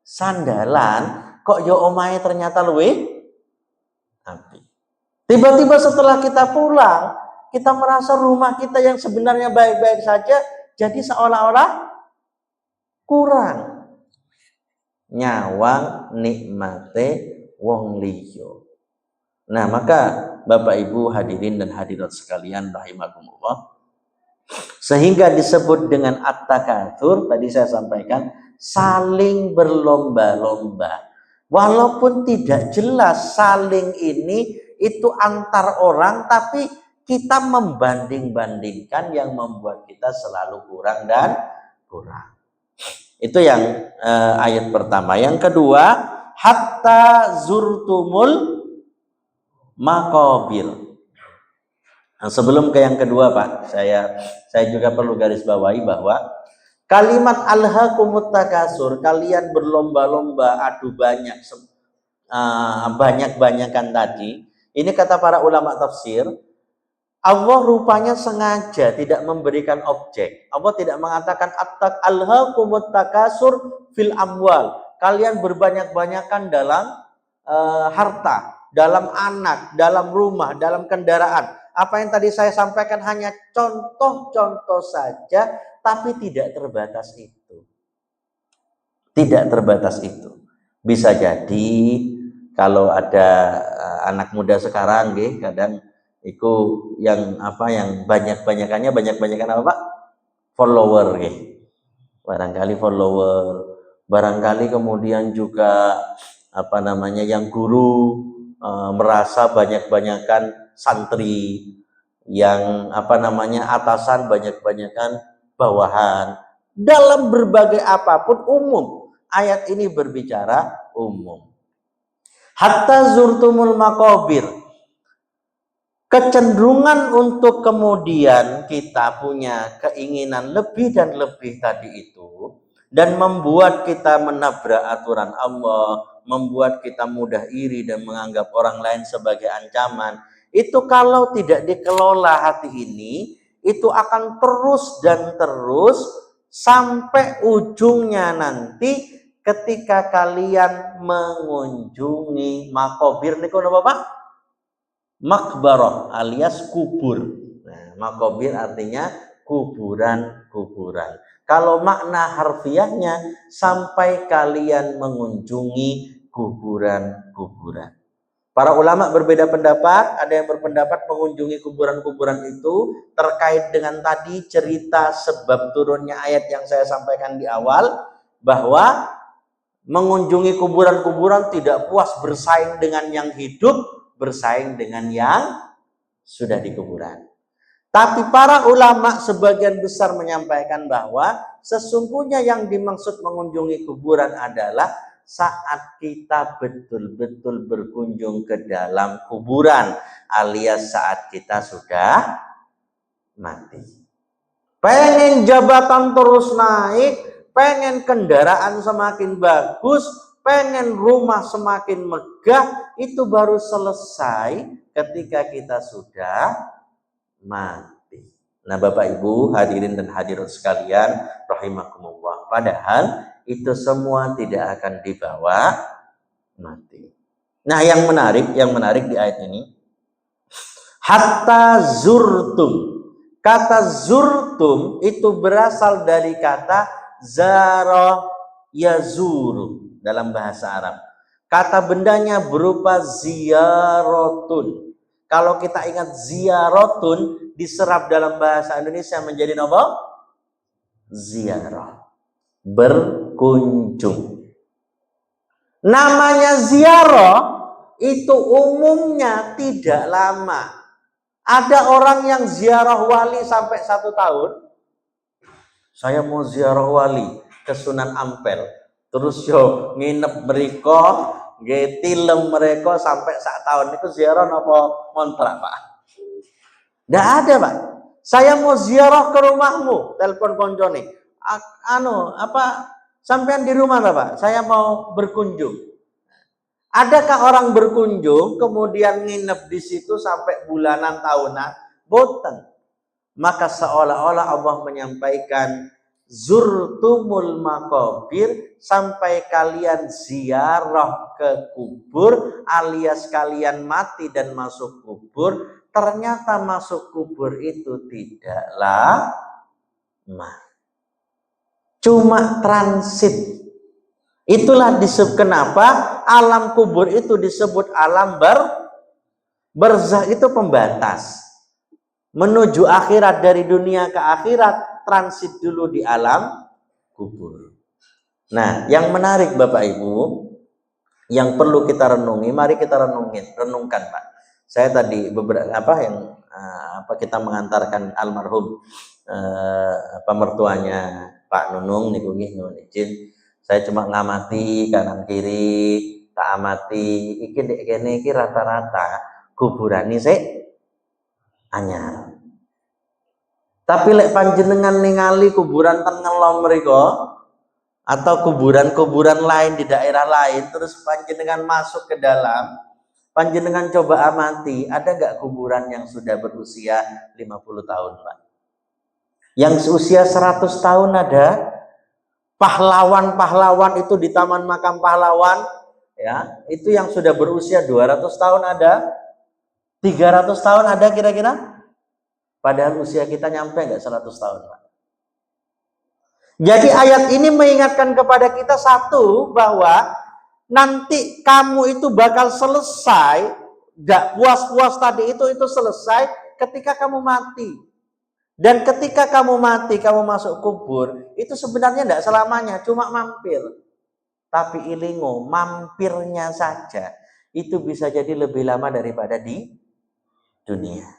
Sandalan, kok yo omahe ternyata luwih apik. Tiba-tiba setelah kita pulang, kita merasa rumah kita yang sebenarnya baik-baik saja jadi seolah-olah kurang. Nyawang nikmate wong liya. Nah, maka Bapak Ibu hadirin dan hadirat sekalian rahimakumullah, sehingga disebut dengan at-takatsur, tadi saya sampaikan, saling berlomba-lomba. Walaupun tidak jelas saling ini itu antar orang, tapi kita membanding-bandingkan yang membuat kita selalu kurang dan kurang. Itu yang ayat pertama. Yang kedua, hatta zurtumul maqabir. Nah, sebelum ke yang kedua, Pak, saya juga perlu garis bawahi bahwa kalimat alhaakumut takasur, kalian berlomba-lomba adu banyak-banyakan tadi, ini kata para ulama tafsir, Allah rupanya sengaja tidak memberikan objek. Allah tidak mengatakan alhaakumut takasur fil amwal, kalian berbanyak-banyakan dalam harta, dalam anak, dalam rumah, dalam kendaraan. Apa yang tadi saya sampaikan hanya contoh-contoh saja, tapi tidak terbatas itu. Tidak terbatas itu. Bisa jadi kalau ada anak muda sekarang, kadang itu yang banyak-banyakan apa Pak? Follower, barangkali follower, barangkali kemudian juga yang guru merasa banyak-banyakan santri, yang atasan banyak-banyakan bawahan, dalam berbagai apapun umum. Ayat ini berbicara umum. Hatta zurtumul maqabir, kecenderungan untuk kemudian kita punya keinginan lebih dan lebih tadi itu, dan membuat kita menabrak aturan Allah, membuat kita mudah iri dan menganggap orang lain sebagai ancaman. Itu kalau tidak dikelola hati ini, itu akan terus dan terus sampai ujungnya nanti ketika kalian mengunjungi makobir niku napa Pak? Makbarah alias kubur. Nah, makobir artinya kuburan-kuburan. Kalau makna harfiahnya sampai kalian mengunjungi kuburan-kuburan. Para ulama berbeda pendapat, ada yang berpendapat mengunjungi kuburan-kuburan itu terkait dengan tadi cerita sebab turunnya ayat yang saya sampaikan di awal, bahwa mengunjungi kuburan-kuburan tidak puas bersaing dengan yang hidup, bersaing dengan yang sudah di kuburan. Tapi para ulama sebagian besar menyampaikan bahwa sesungguhnya yang dimaksud mengunjungi kuburan adalah saat kita betul-betul berkunjung ke dalam kuburan, alias saat kita sudah mati. Pengen jabatan terus naik, pengen kendaraan semakin bagus, pengen rumah semakin megah, itu baru selesai ketika kita sudah mati. Nah, Bapak Ibu hadirin dan hadirat sekalian rahimakumullah, padahal itu semua tidak akan dibawa mati. Nah, yang menarik di ayat ini, hatta zurtum. Kata zurtum itu berasal dari kata zara yazuru dalam bahasa Arab. Kata bendanya berupa ziyaratun. Kalau kita ingat ziyaratun diserap dalam bahasa Indonesia menjadi apa? Ziarah. Berkunjung. Namanya ziarah itu umumnya tidak lama. Ada orang yang ziarah wali sampai 1 tahun. Saya mau ziarah wali ke Sunan Ampel, terus yo nginep mereka, tilem mereka sampai 1 tahun. Itu ziarah apa kontrak Pak? Nggak ada Pak. Saya mau ziarah ke rumahmu, telepon koncone. Sampean di rumah Pak? Saya mau berkunjung. Adakah orang berkunjung kemudian nginep di situ sampai bulanan tahunan? Boten. Maka seolah-olah Allah menyampaikan zurtumul maqabir, sampai kalian ziarah ke kubur alias kalian mati dan masuk kubur. Ternyata masuk kubur itu tidaklah cuma transit. Itulah disebut kenapa alam kubur itu disebut alam Barzakh itu pembatas. Menuju akhirat, dari dunia ke akhirat, transit dulu di alam kubur. Nah, yang menarik Bapak Ibu, yang perlu kita renungi, mari kita renungkan Pak. Saya tadi kita mengantarkan almarhum mertuanya Pak Nunung niku nggih nyuwun izin. Saya cuma ngamati kanan kiri, tak amati iki dek kene iki rata-rata kuburane sik anyar. Tapi lek panjenengan ningali kuburan ten ngelom mriku atau kuburan-kuburan lain di daerah lain, terus panjenengan masuk ke dalam, panjenengan coba amati, ada gak kuburan yang sudah berusia 50 tahun Pak? Yang usia 100 tahun ada. Pahlawan-pahlawan itu di Taman Makam Pahlawan, ya, itu yang sudah berusia 200 tahun ada, 300 tahun ada kira-kira. Padahal usia kita nyampe nggak 100 tahun Pak. Jadi ayat ini mengingatkan kepada kita satu, bahwa nanti kamu itu bakal selesai, gak puas-puas tadi itu selesai ketika kamu mati. Dan ketika kamu mati, kamu masuk kubur, itu sebenarnya tidak selamanya, cuma mampir. Tapi ilingo, mampirnya saja, itu bisa jadi lebih lama daripada di dunia.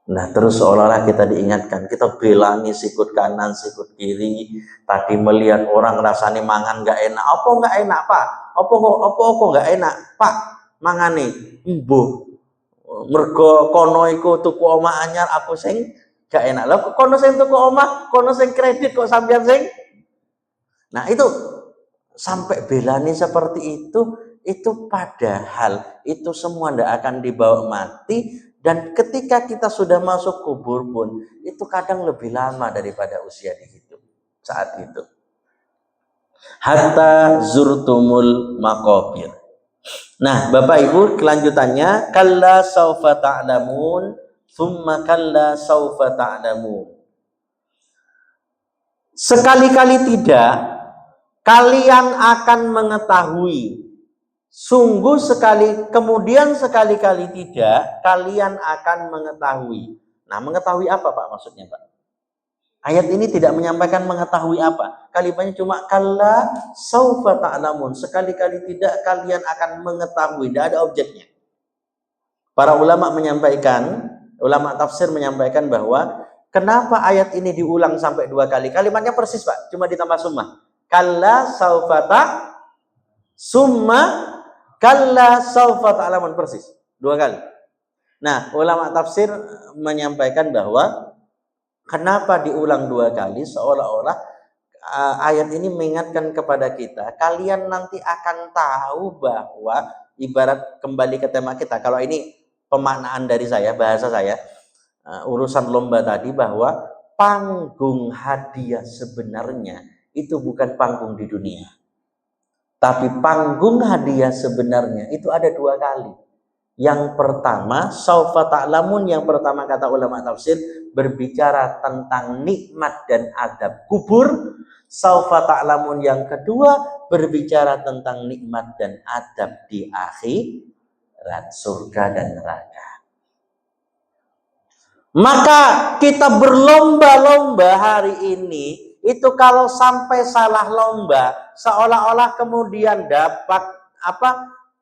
Nah, terus seolah-olah kita diingatkan, kita belani sikut kanan, sikut kiri. Tadi melihat orang rasanya mangan gak enak. Apa gak enak Pak? Apa gak enak Pak? Mangane, mbuh. Mergo kono iku tuku omah anyar, aku sing gak enak. Lah kono sing tuku omah, kono sing kredit kok sampean sing. Nah, itu sampai belani seperti itu padahal itu semua ndak akan dibawa mati, dan ketika kita sudah masuk kubur pun itu kadang lebih lama daripada usia dihidup saat itu. Hatta zurtumul maqabir. Nah, Bapak Ibu, kelanjutannya, kalla saufa ta'lamun, thumma kalla saufa ta'lamun. Sekali-kali tidak, kalian akan mengetahui. Sungguh sekali, kemudian sekali-kali tidak, kalian akan mengetahui. Nah, mengetahui apa Pak maksudnya Pak? Ayat ini tidak menyampaikan mengetahui apa. Kalimatnya cuma kalla saufa ta'lamun. Sekali-kali tidak kalian akan mengetahui. Tidak ada objeknya. Para ulama menyampaikan, ulama tafsir menyampaikan bahwa kenapa ayat ini diulang sampai 2 kali. Kalimatnya persis Pak, cuma ditambah summa. Kalla saufa summa kalla saufa ta'lamun, persis 2 kali. Nah, ulama tafsir menyampaikan bahwa kenapa diulang 2 kali, seolah-olah ayat ini mengingatkan kepada kita, kalian nanti akan tahu bahwa, ibarat kembali ke tema kita, kalau ini pemaknaan dari saya, bahasa saya, urusan lomba tadi, bahwa panggung hadiah sebenarnya itu bukan panggung di dunia, tapi panggung hadiah sebenarnya itu ada 2 kali. Yang pertama, saufa ta'lamun, yang pertama kata ulama tafsir berbicara tentang nikmat dan adab kubur. Saufa ta'lamun yang kedua berbicara tentang nikmat dan adab di akhirat, surga dan neraka. Maka kita berlomba-lomba hari ini, itu kalau sampai salah lomba, seolah-olah kemudian dapat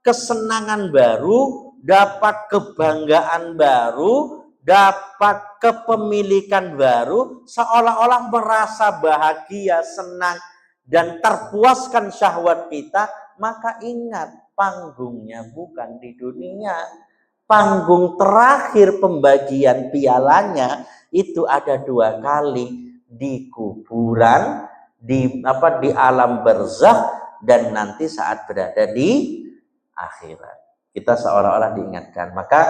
kesenangan baru, dapat kebanggaan baru, dapat kepemilikan baru, seolah-olah merasa bahagia, senang, dan terpuaskan syahwat kita. Maka ingat, panggungnya bukan di dunia. Panggung terakhir pembagian pialanya itu ada 2 kali, di kuburan, di alam barzakh, dan nanti saat berada di akhirat. Kita seolah-olah diingatkan. Maka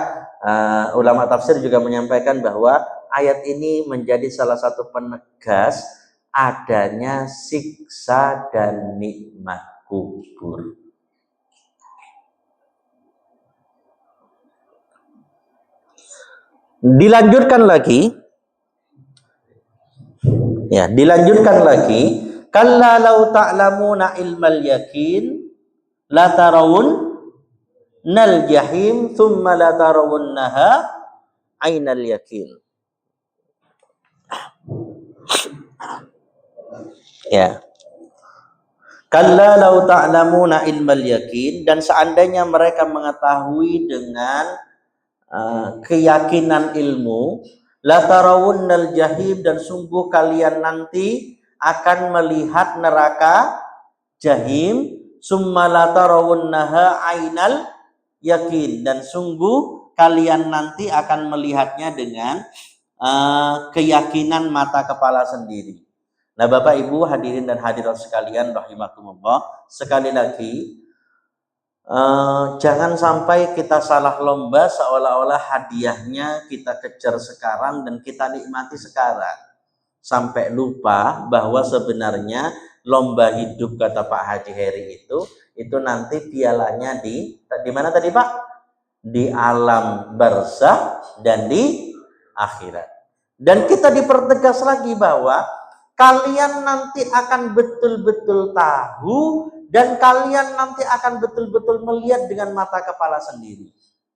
ulama tafsir juga menyampaikan bahwa ayat ini menjadi salah satu penegas adanya siksa dan nikmat kubur. Dilanjutkan lagi, kalla law ta'lamuna ilmal yakin la tarawun nal jahim thumma la tarawunnaha ainal yakin. Ya. Kalla law ta'lamuna ilmal yakin, dan seandainya mereka mengetahui dengan keyakinan ilmu, la tarawunnal jahim, dan sungguh kalian nanti akan melihat neraka jahim, summa la tarawunnaha ainal yakin, dan sungguh kalian nanti akan melihatnya dengan keyakinan mata kepala sendiri. Nah, Bapak Ibu hadirin dan hadirat sekalian rahimakumullah, sekali lagi jangan sampai kita salah lomba seolah-olah hadiahnya kita kejar sekarang dan kita nikmati sekarang, sampai lupa bahwa sebenarnya lomba hidup, kata Pak Haji Heri, itu nanti pialanya di mana tadi Pak? Di alam barzakh dan di akhirat. Dan kita dipertegas lagi bahwa kalian nanti akan betul-betul tahu dan kalian nanti akan betul-betul melihat dengan mata kepala sendiri.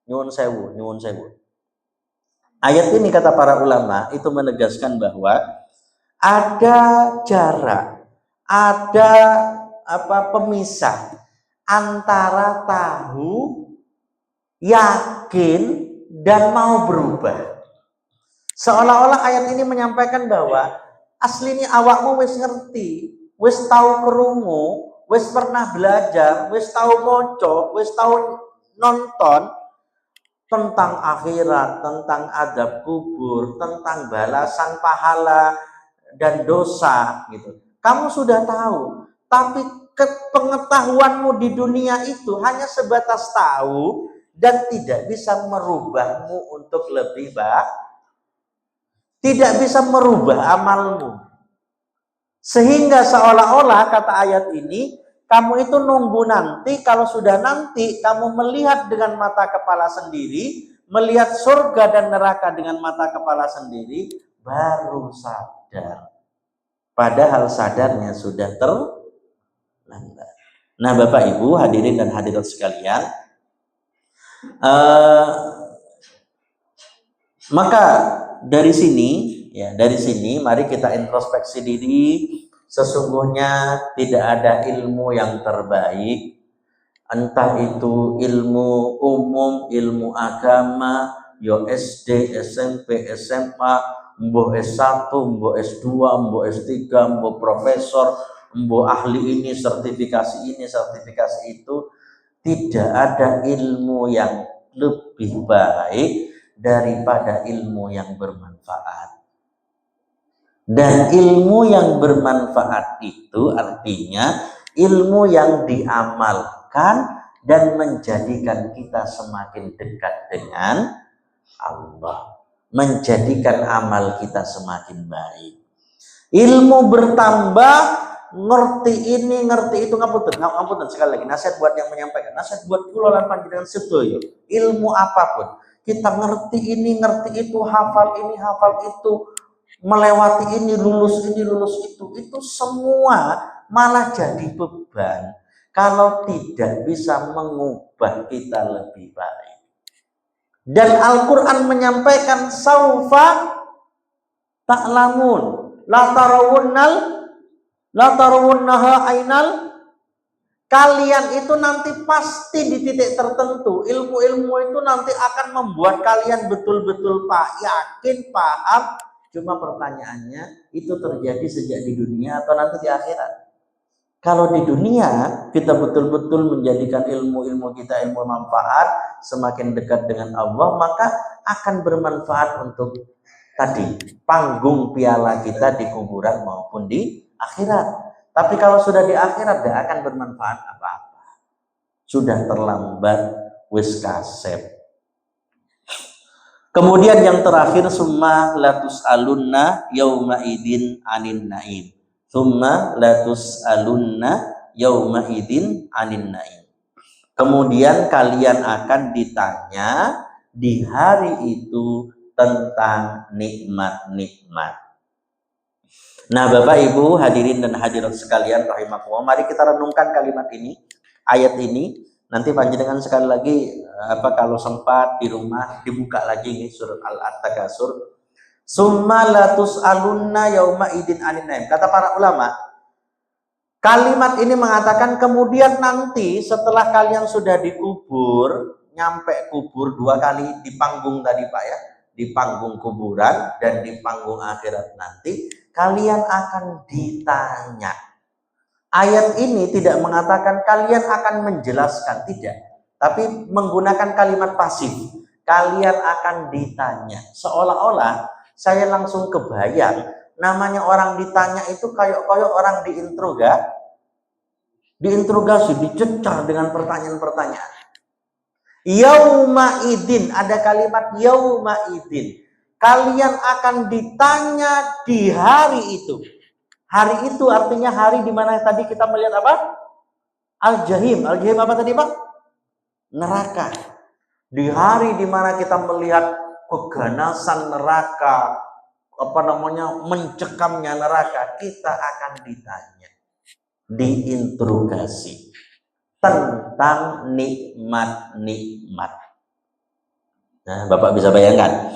Nyuwun sewu, nyuwun sewu. Ayat ini kata para ulama itu menegaskan bahwa ada jarak, ada pemisah antara tahu, yakin, dan mau berubah. Seolah-olah ayat ini menyampaikan bahwa aslinya awakmu wis ngerti, wis tahu kerungu, wis pernah belajar, wis tahu moco, wis tahu nonton tentang akhirat, tentang adab kubur, tentang balasan pahala dan dosa gitu. Kamu sudah tahu, tapi pengetahuanmu di dunia itu hanya sebatas tahu dan tidak bisa merubahmu untuk lebih baik. Tidak bisa merubah amalmu. Sehingga seolah-olah kata ayat ini, kamu itu nunggu nanti, kalau sudah nanti kamu melihat dengan mata kepala sendiri, melihat surga dan neraka dengan mata kepala sendiri, baru sadar. Padahal sadarnya sudah terlambat. Nah, Bapak Ibu hadirin dan hadirat sekalian, maka dari sini mari kita introspeksi diri. Sesungguhnya tidak ada ilmu yang terbaik, entah itu ilmu umum, ilmu agama, yo SD, SMP, SMA, mbuh S1, mbuh S2, mbuh S3, mbuh profesor, mbuh ahli ini, sertifikasi itu. Tidak ada ilmu yang lebih baik daripada ilmu yang bermanfaat. Dan ilmu yang bermanfaat itu artinya ilmu yang diamalkan dan menjadikan kita semakin dekat dengan Allah, menjadikan amal kita semakin baik. Ilmu bertambah, ngerti ini, ngerti itu, ngapunten sekali lagi, nasihat buat yang menyampaikan, nasihat buat kula lan panjenengan sedoyo. Ilmu apapun, kita ngerti ini, ngerti itu, hafal ini, hafal itu, melewati ini, lulus itu semua malah jadi beban kalau tidak bisa mengubah kita lebih baik. Dan Al-Quran menyampaikan saufa ta'lamun la tarawunnaha ainal, kalian itu nanti pasti di titik tertentu ilmu-ilmu itu nanti akan membuat kalian betul-betul yakin, paham. Cuma pertanyaannya, itu terjadi sejak di dunia atau nanti di akhirat? Kalau di dunia kita betul-betul menjadikan ilmu-ilmu kita ilmu manfaat, semakin dekat dengan Allah, maka akan bermanfaat untuk tadi panggung piala kita di kuburan maupun di akhirat. Tapi kalau sudah di akhirat tidak akan bermanfaat apa-apa. Sudah terlambat, wis kasep. Kemudian yang terakhir, summa latus alunna yauma idin anin naim. Summa latus alunna yauma idin anin naim. Kemudian kalian akan ditanya di hari itu tentang nikmat-nikmat. Nah, Bapak Ibu hadirin dan hadirat sekalian rahimakumullah, mari kita renungkan kalimat ini, ayat ini, Nanti panjenengan sekali lagi kalau sempat di rumah dibuka lagi nih surat Al-Takasur. Summa latus alunna yauma idin anin naim. Kata para ulama, kalimat ini mengatakan kemudian nanti setelah kalian sudah dikubur, nyampe kubur 2 kali di panggung tadi Pak ya, di panggung kuburan dan di panggung akhirat nanti, kalian akan ditanya. Ayat ini tidak mengatakan kalian akan menjelaskan, tidak, tapi menggunakan kalimat pasif. Kalian akan ditanya, seolah-olah saya langsung kebayang namanya orang ditanya itu kayak orang diinterogasi, dicecar dengan pertanyaan-pertanyaan. Yauma idin, ada kalimat yauma idin. Kalian akan ditanya di hari itu. Hari itu artinya hari di mana tadi kita melihat apa? Al-Jahim. Al-Jahim apa tadi Pak? Neraka. Di hari di mana kita melihat keganasan neraka, mencekamnya neraka, kita akan ditanya, diinterogasi tentang nikmat-nikmat. Nah, Bapak bisa bayangkan,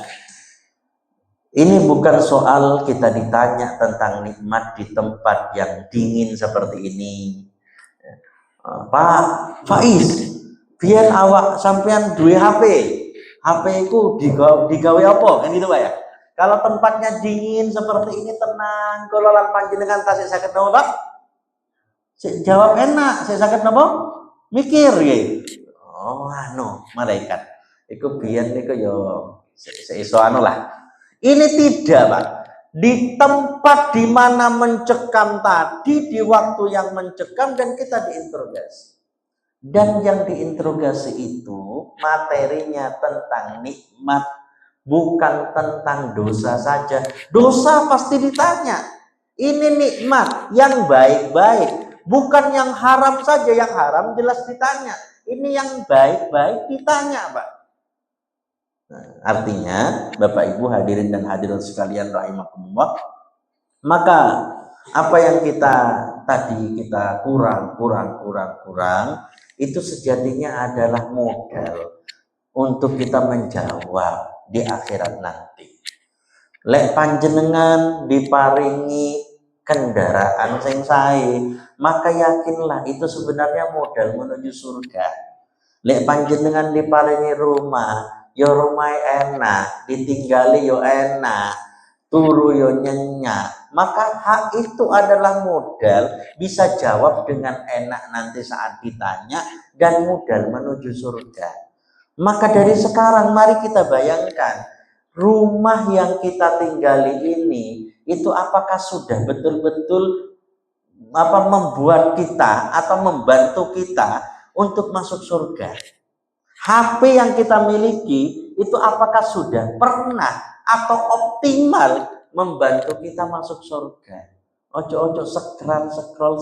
ini bukan soal kita ditanya tentang nikmat di tempat yang dingin seperti ini. Pak Faiz, biar awak sampean duwe HP ku digawe apa? Kan gitu Pak ya. Kalau tempatnya dingin seperti ini, tenang, kalau lan panjenengan tasik sakit napa Pak? Jawab enak, saya sakit napa? Mikir gitu. Oh malaikat. Iku biyen niku yo seiso lah. Ini tidak Pak. Di tempat di mana mencekam tadi, di waktu yang mencekam dan kita diinterogasi. Dan yang diinterogasi itu materinya tentang nikmat, bukan tentang dosa saja. Dosa pasti ditanya. Ini nikmat yang baik-baik, bukan yang haram saja. Yang haram jelas ditanya. Ini yang baik-baik ditanya Pak. Nah, artinya Bapak Ibu hadirin dan hadirat sekalian rahimakumullah, maka apa yang kita kurang itu sejatinya adalah modal untuk kita menjawab di akhirat nanti. Lek panjenengan diparingi kendaraan sing sae, maka yakinlah itu sebenarnya modal menuju surga. Lek panjenengan diparingi rumah, yo rumah enak, ditinggali yo enak, turu yo nyenyak, maka hak itu adalah modal bisa jawab dengan enak nanti saat ditanya dan modal menuju surga. Maka dari sekarang mari kita bayangkan rumah yang kita tinggali ini itu apakah sudah betul-betul membuat kita atau membantu kita untuk masuk surga. HP yang kita miliki itu apakah sudah pernah atau optimal membantu kita masuk surga. Ojo-ojo scroll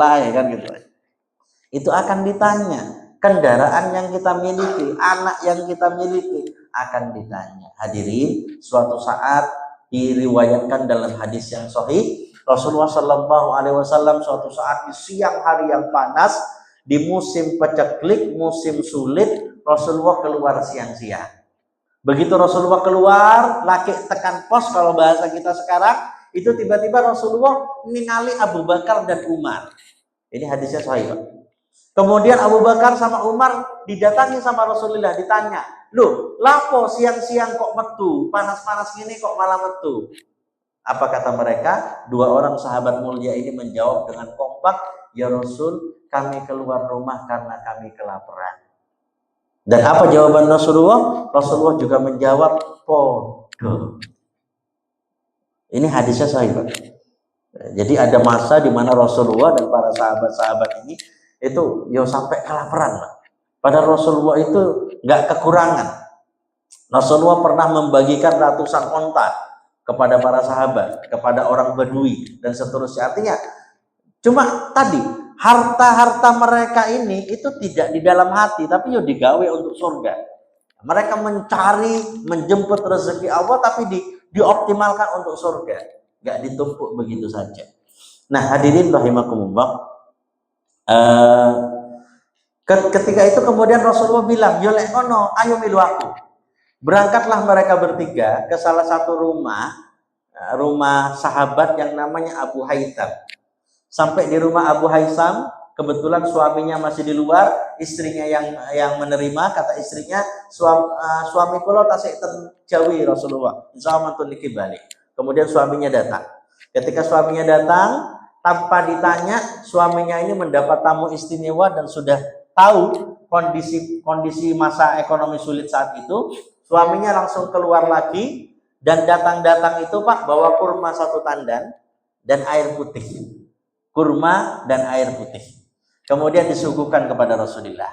lah kan gitu. Itu akan ditanya. Kendaraan yang kita miliki, anak yang kita miliki akan ditanya. Hadirin, suatu saat diriwayatkan dalam hadis yang sahih, Rasulullah Shallallahu Alaihi Wasallam suatu saat di siang hari yang panas, di musim paceklik, musim sulit, Rasulullah keluar siang-siang. Begitu Rasulullah keluar, laki tekan pos kalau bahasa kita sekarang, itu tiba-tiba Rasulullah ningali Abu Bakar dan Umar. Ini hadisnya sahih Pak. Kemudian Abu Bakar sama Umar didatangi sama Rasulullah, ditanya, loh, lapo siang-siang kok metu, panas-panas gini kok malah metu? Apa kata mereka? Dua orang sahabat mulia ini menjawab dengan kompak, ya Rasul, kami keluar rumah karena kami kelaparan. Dan apa jawaban Rasulullah? Rasulullah juga menjawab, podo. Ini hadisnya sahih Pak. Jadi ada masa di mana Rasulullah dan para sahabat-sahabat ini itu sampai kelaparan Pak. Padahal Rasulullah itu nggak kekurangan. Rasulullah pernah membagikan ratusan onta kepada para sahabat, kepada orang Badui dan seterusnya. Artinya cuma tadi harta-harta mereka ini itu tidak di dalam hati, tapi digawe untuk surga. Mereka mencari, menjemput rezeki Allah, tapi dioptimalkan untuk surga, nggak ditumpuk begitu saja. Nah hadirin rahimakumullah, Ketika itu kemudian Rasulullah bilang, "Yo lek ngono, ayo milu aku." Berangkatlah mereka bertiga ke salah satu rumah sahabat yang namanya Abu Haitham. Sampai di rumah Abu Haitham, kebetulan suaminya masih di luar, istrinya yang menerima. Kata istrinya, suami kula tasik terjawi Rasulullah, insyaallah mantun niki balik. Kemudian suaminya datang. Ketika suaminya datang, tanpa ditanya, suaminya ini mendapat tamu istimewa dan sudah tahu kondisi masa ekonomi sulit saat itu. Suaminya langsung keluar lagi dan datang-datang itu, Pak, bawa kurma satu tandan dan air putih. Kurma dan air putih. Kemudian disuguhkan kepada Rasulullah.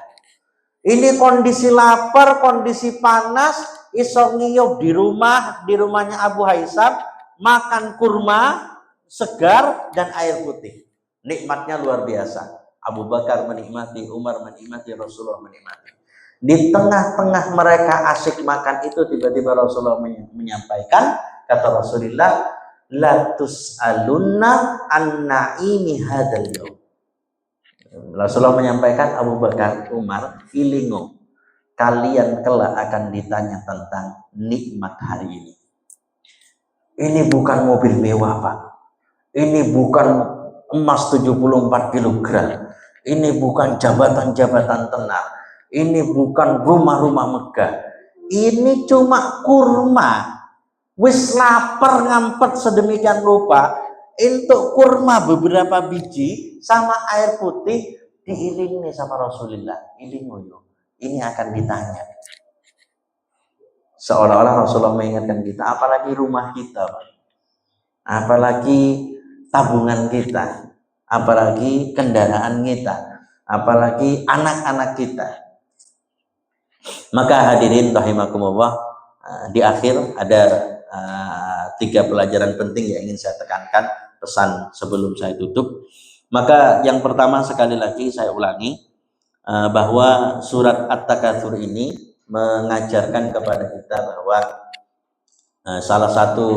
Ini kondisi lapar, kondisi panas, iso ngiyup di rumahnya Abu Haitham, makan kurma segar dan air putih. Nikmatnya luar biasa. Abu Bakar menikmati, Umar menikmati, Rasulullah menikmati. Di tengah-tengah mereka asyik makan itu, tiba-tiba Rasulullah menyampaikan, kata Rasulullah, la tus'alunna an-na'imi hadzal yaum. Rasulullah menyampaikan, Abu Bakar, Umar, ilingo, kalian kelak akan ditanya tentang nikmat hari ini. Ini bukan mobil mewah, Pak. Ini bukan emas 74 kg. Ini bukan jabatan-jabatan tenar. Ini bukan rumah-rumah megah. Ini cuma kurma. Wis lapar ngampet sedemikian rupa, untuk kurma beberapa biji sama air putih diiringi sama Rasulullah. Ini akan ditanya. Seolah-olah Rasulullah mengingatkan kita, apalagi rumah kita, apalagi tabungan kita, apalagi kendaraan kita, apalagi anak-anak kita. Maka hadirin rahimakumullah, di akhir ada 3 pelajaran penting yang ingin saya tekankan, pesan sebelum saya tutup. Maka yang pertama, sekali lagi saya ulangi, bahwa surat At-Takatsur ini mengajarkan kepada kita bahwa salah satu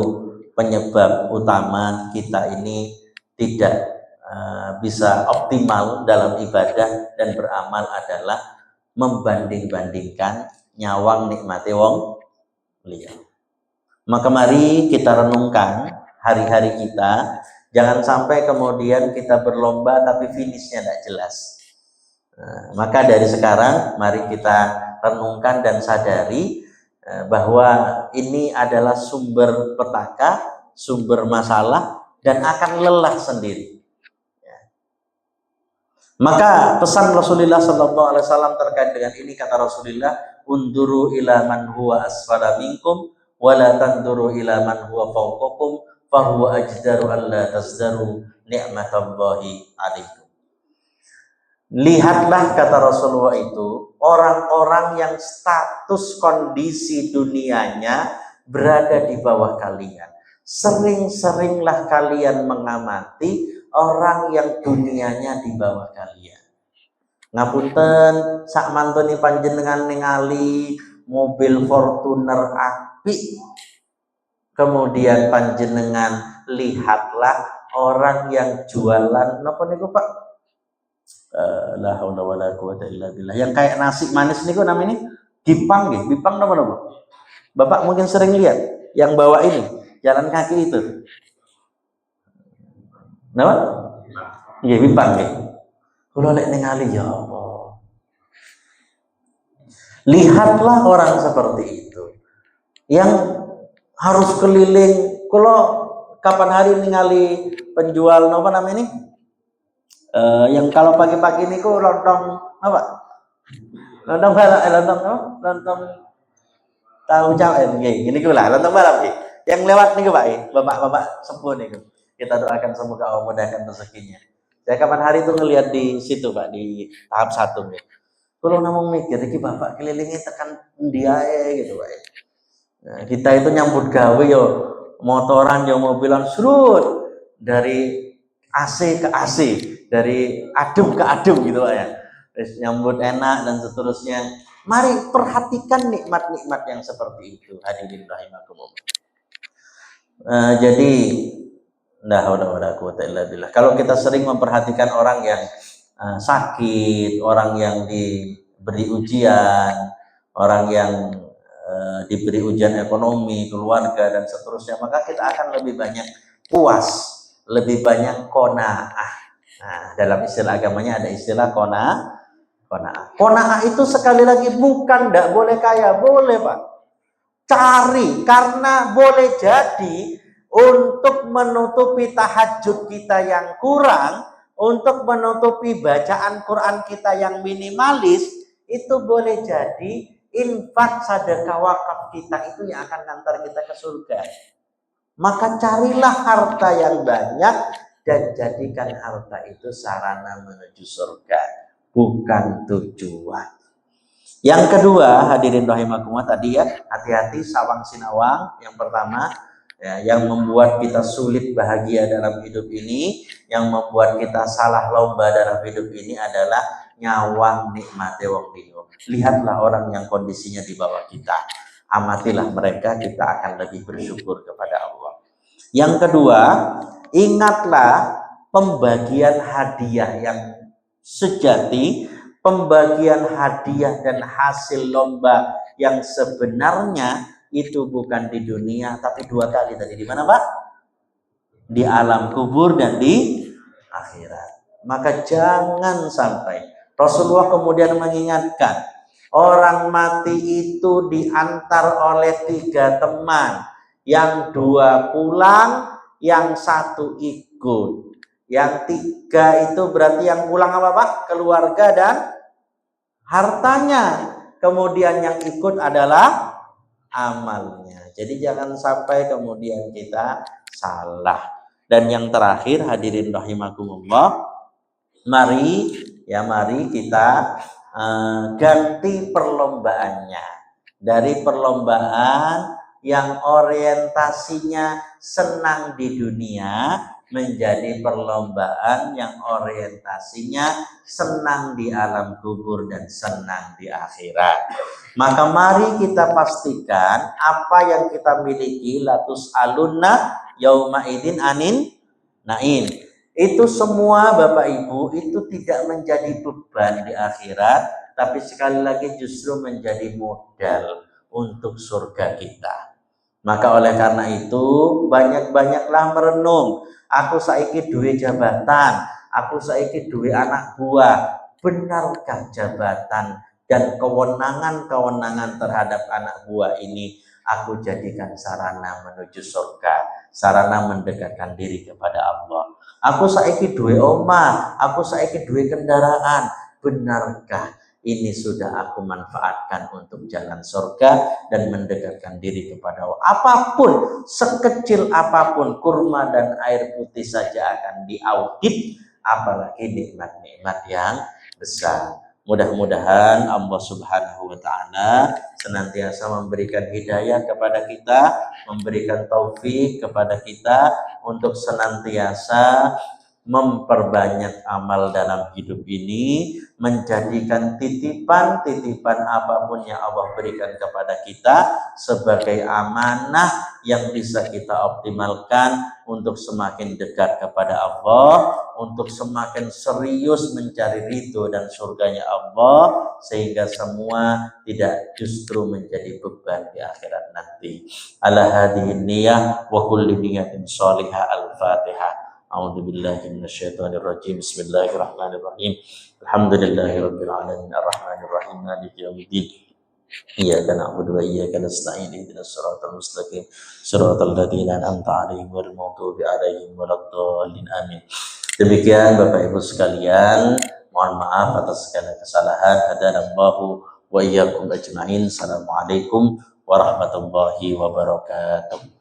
penyebab utama kita ini tidak bisa optimal dalam ibadah dan beramal adalah membanding-bandingkan nyawang nikmati wong liya. Maka mari kita renungkan hari-hari kita, jangan sampai kemudian kita berlomba tapi finishnya tidak jelas. Maka dari sekarang mari kita renungkan dan sadari bahwa ini adalah sumber petaka, sumber masalah, dan akan lelah sendiri. Maka pesan Rasulullah SAW terkait dengan ini, kata Rasulullah, unduru ila man huwa asfala minkum wala tanduru ila man huwa fawqakum fahuwa ajdaru alla tazdaru ni'matallahi alaikum. Lihatlah, kata Rasulullah itu, orang-orang yang status kondisi dunianya berada di bawah kalian. Sering-seringlah kalian mengamati orang yang dunianya di bawah kalian. Ngapunten, sak mantuni panjenengan ningali mobil Fortuner api, kemudian panjenengan lihatlah orang yang jualan napa niku Pak, la haula wala quwata illa billah, yang kayak nasi manis niku namanya Gipang nggih, Bipang napa Bapak mungkin sering lihat yang bawa ini jalan kaki itu. Napa? Nggih, Bipang nggih. Kula lek ningali, ya Allah. Lihatlah orang seperti itu yang harus keliling. Kalau kapan hari ningali penjual apa namanya ini, yang kalau pagi-pagi ini kok lontong apa, lontong balap, lontong tahu cawe gini lah, lontong balap yang lewat nih Pak, bapak-bapak sepuh nih, kita doakan semoga Allah mudahkan rezekinya. Saya kapan hari itu ngelihat di situ Pak, di tahap 1 nih. Kalau ngomong mikir, iki bapak kelilingi tekan dia gitu Pak. Nah, kita itu nyambut gawe yo motoran yo mobilan surut dari AC ke AC, dari adem ke adem gitu Pak ya. Terus nyambut enak dan seterusnya. Mari perhatikan nikmat-nikmat yang seperti itu, hadirin rahimakumullah. Jadi, kalau kita sering memperhatikan orang yang sakit, orang yang diberi ujian, orang yang diberi ujian ekonomi, keluarga dan seterusnya, maka kita akan lebih banyak puas, lebih banyak qanaah. Nah, dalam istilah agamanya ada istilah qanaah. Qanaah itu sekali lagi bukan tidak boleh kaya, boleh Pak. Cari, karena boleh jadi untuk menutupi tahajud kita yang kurang, untuk menutupi bacaan Quran kita yang minimalis, itu boleh jadi infak, sedekah, wakaf kita itu yang akan ngantar kita ke surga. Maka carilah harta yang banyak dan jadikan harta itu sarana menuju surga, bukan tujuan. Yang kedua, hadirin rahimakumullah, tadi ya, hati-hati sawang sinawang. Yang pertama, ya, yang membuat kita sulit bahagia dalam hidup ini, yang membuat kita salah lomba dalam hidup ini adalah nyawang nikmate wong liya. Lihatlah orang yang kondisinya di bawah kita, amatilah mereka, kita akan lebih bersyukur kepada Allah. Yang kedua, ingatlah pembagian hadiah yang sejati, pembagian hadiah dan hasil lomba yang sebenarnya itu bukan di dunia, tapi dua kali tadi. Di mana Pak? Di alam kubur dan di akhirat. Maka jangan sampai. Rasulullah kemudian mengingatkan, orang mati itu diantar oleh 3 teman, yang 2 pulang, yang 1 ikut. Yang 3 itu berarti yang pulang apa Pak? Keluarga dan hartanya. Kemudian yang ikut adalah amalnya. Jadi jangan sampai kemudian kita salah. Dan yang terakhir, hadirin rahimakumullah, mari kita ganti perlombaannya. Dari perlombaan yang orientasinya senang di dunia menjadi perlombaan yang orientasinya senang di alam kubur dan senang di akhirat. Maka mari kita pastikan apa yang kita miliki, latus alunna yauma idin anin naim. Itu semua Bapak Ibu itu tidak menjadi beban di akhirat, tapi sekali lagi justru menjadi modal untuk surga kita. Maka oleh karena itu banyak-banyaklah merenung. Aku saiki duwe jabatan, aku saiki duwe anak buah. Benarkah jabatan dan kewenangan-kewenangan terhadap anak buah ini aku jadikan sarana menuju surga, sarana mendekatkan diri kepada Allah? Aku saiki duwe omah, aku saiki duwe kendaraan. Benarkah ini sudah aku manfaatkan untuk jalan surga dan mendekatkan diri kepada Allah? Apapun, sekecil apapun, kurma dan air putih saja akan diaudit, apalagi nikmat-nikmat yang besar. Mudah-mudahan Allah Subhanahu wa Ta'ala senantiasa memberikan hidayah kepada kita, memberikan taufik kepada kita untuk senantiasa memperbanyak amal dalam hidup ini, menjadikan titipan-titipan apapun yang Allah berikan kepada kita sebagai amanah yang bisa kita optimalkan untuk semakin dekat kepada Allah, untuk semakin serius mencari ridho dan surganya Allah, sehingga semua tidak justru menjadi beban di akhirat nanti. Ala hadhihi niyah wa kulli niyatin shalihah. Al-Fatihah. A'udzu billahi minasyaitonir rajim. Bismillahirrahmanirrahim. Alhamdulillahirabbil alamin arrahmanir rahim maliki yaumiddin. Iyyaka na'budu wa iyyaka nasta'in ihdinas siratal mustaqim siratal ladzina an'amta 'alaihim ghairil maghdubi 'alaihim waladdallin. Amin. Demikian Bapak Ibu sekalian, mohon maaf atas segala kesalahan. Hadanallahu wa iyyakum ajmain. Assalamualaikum warahmatullahi wabarakatuh.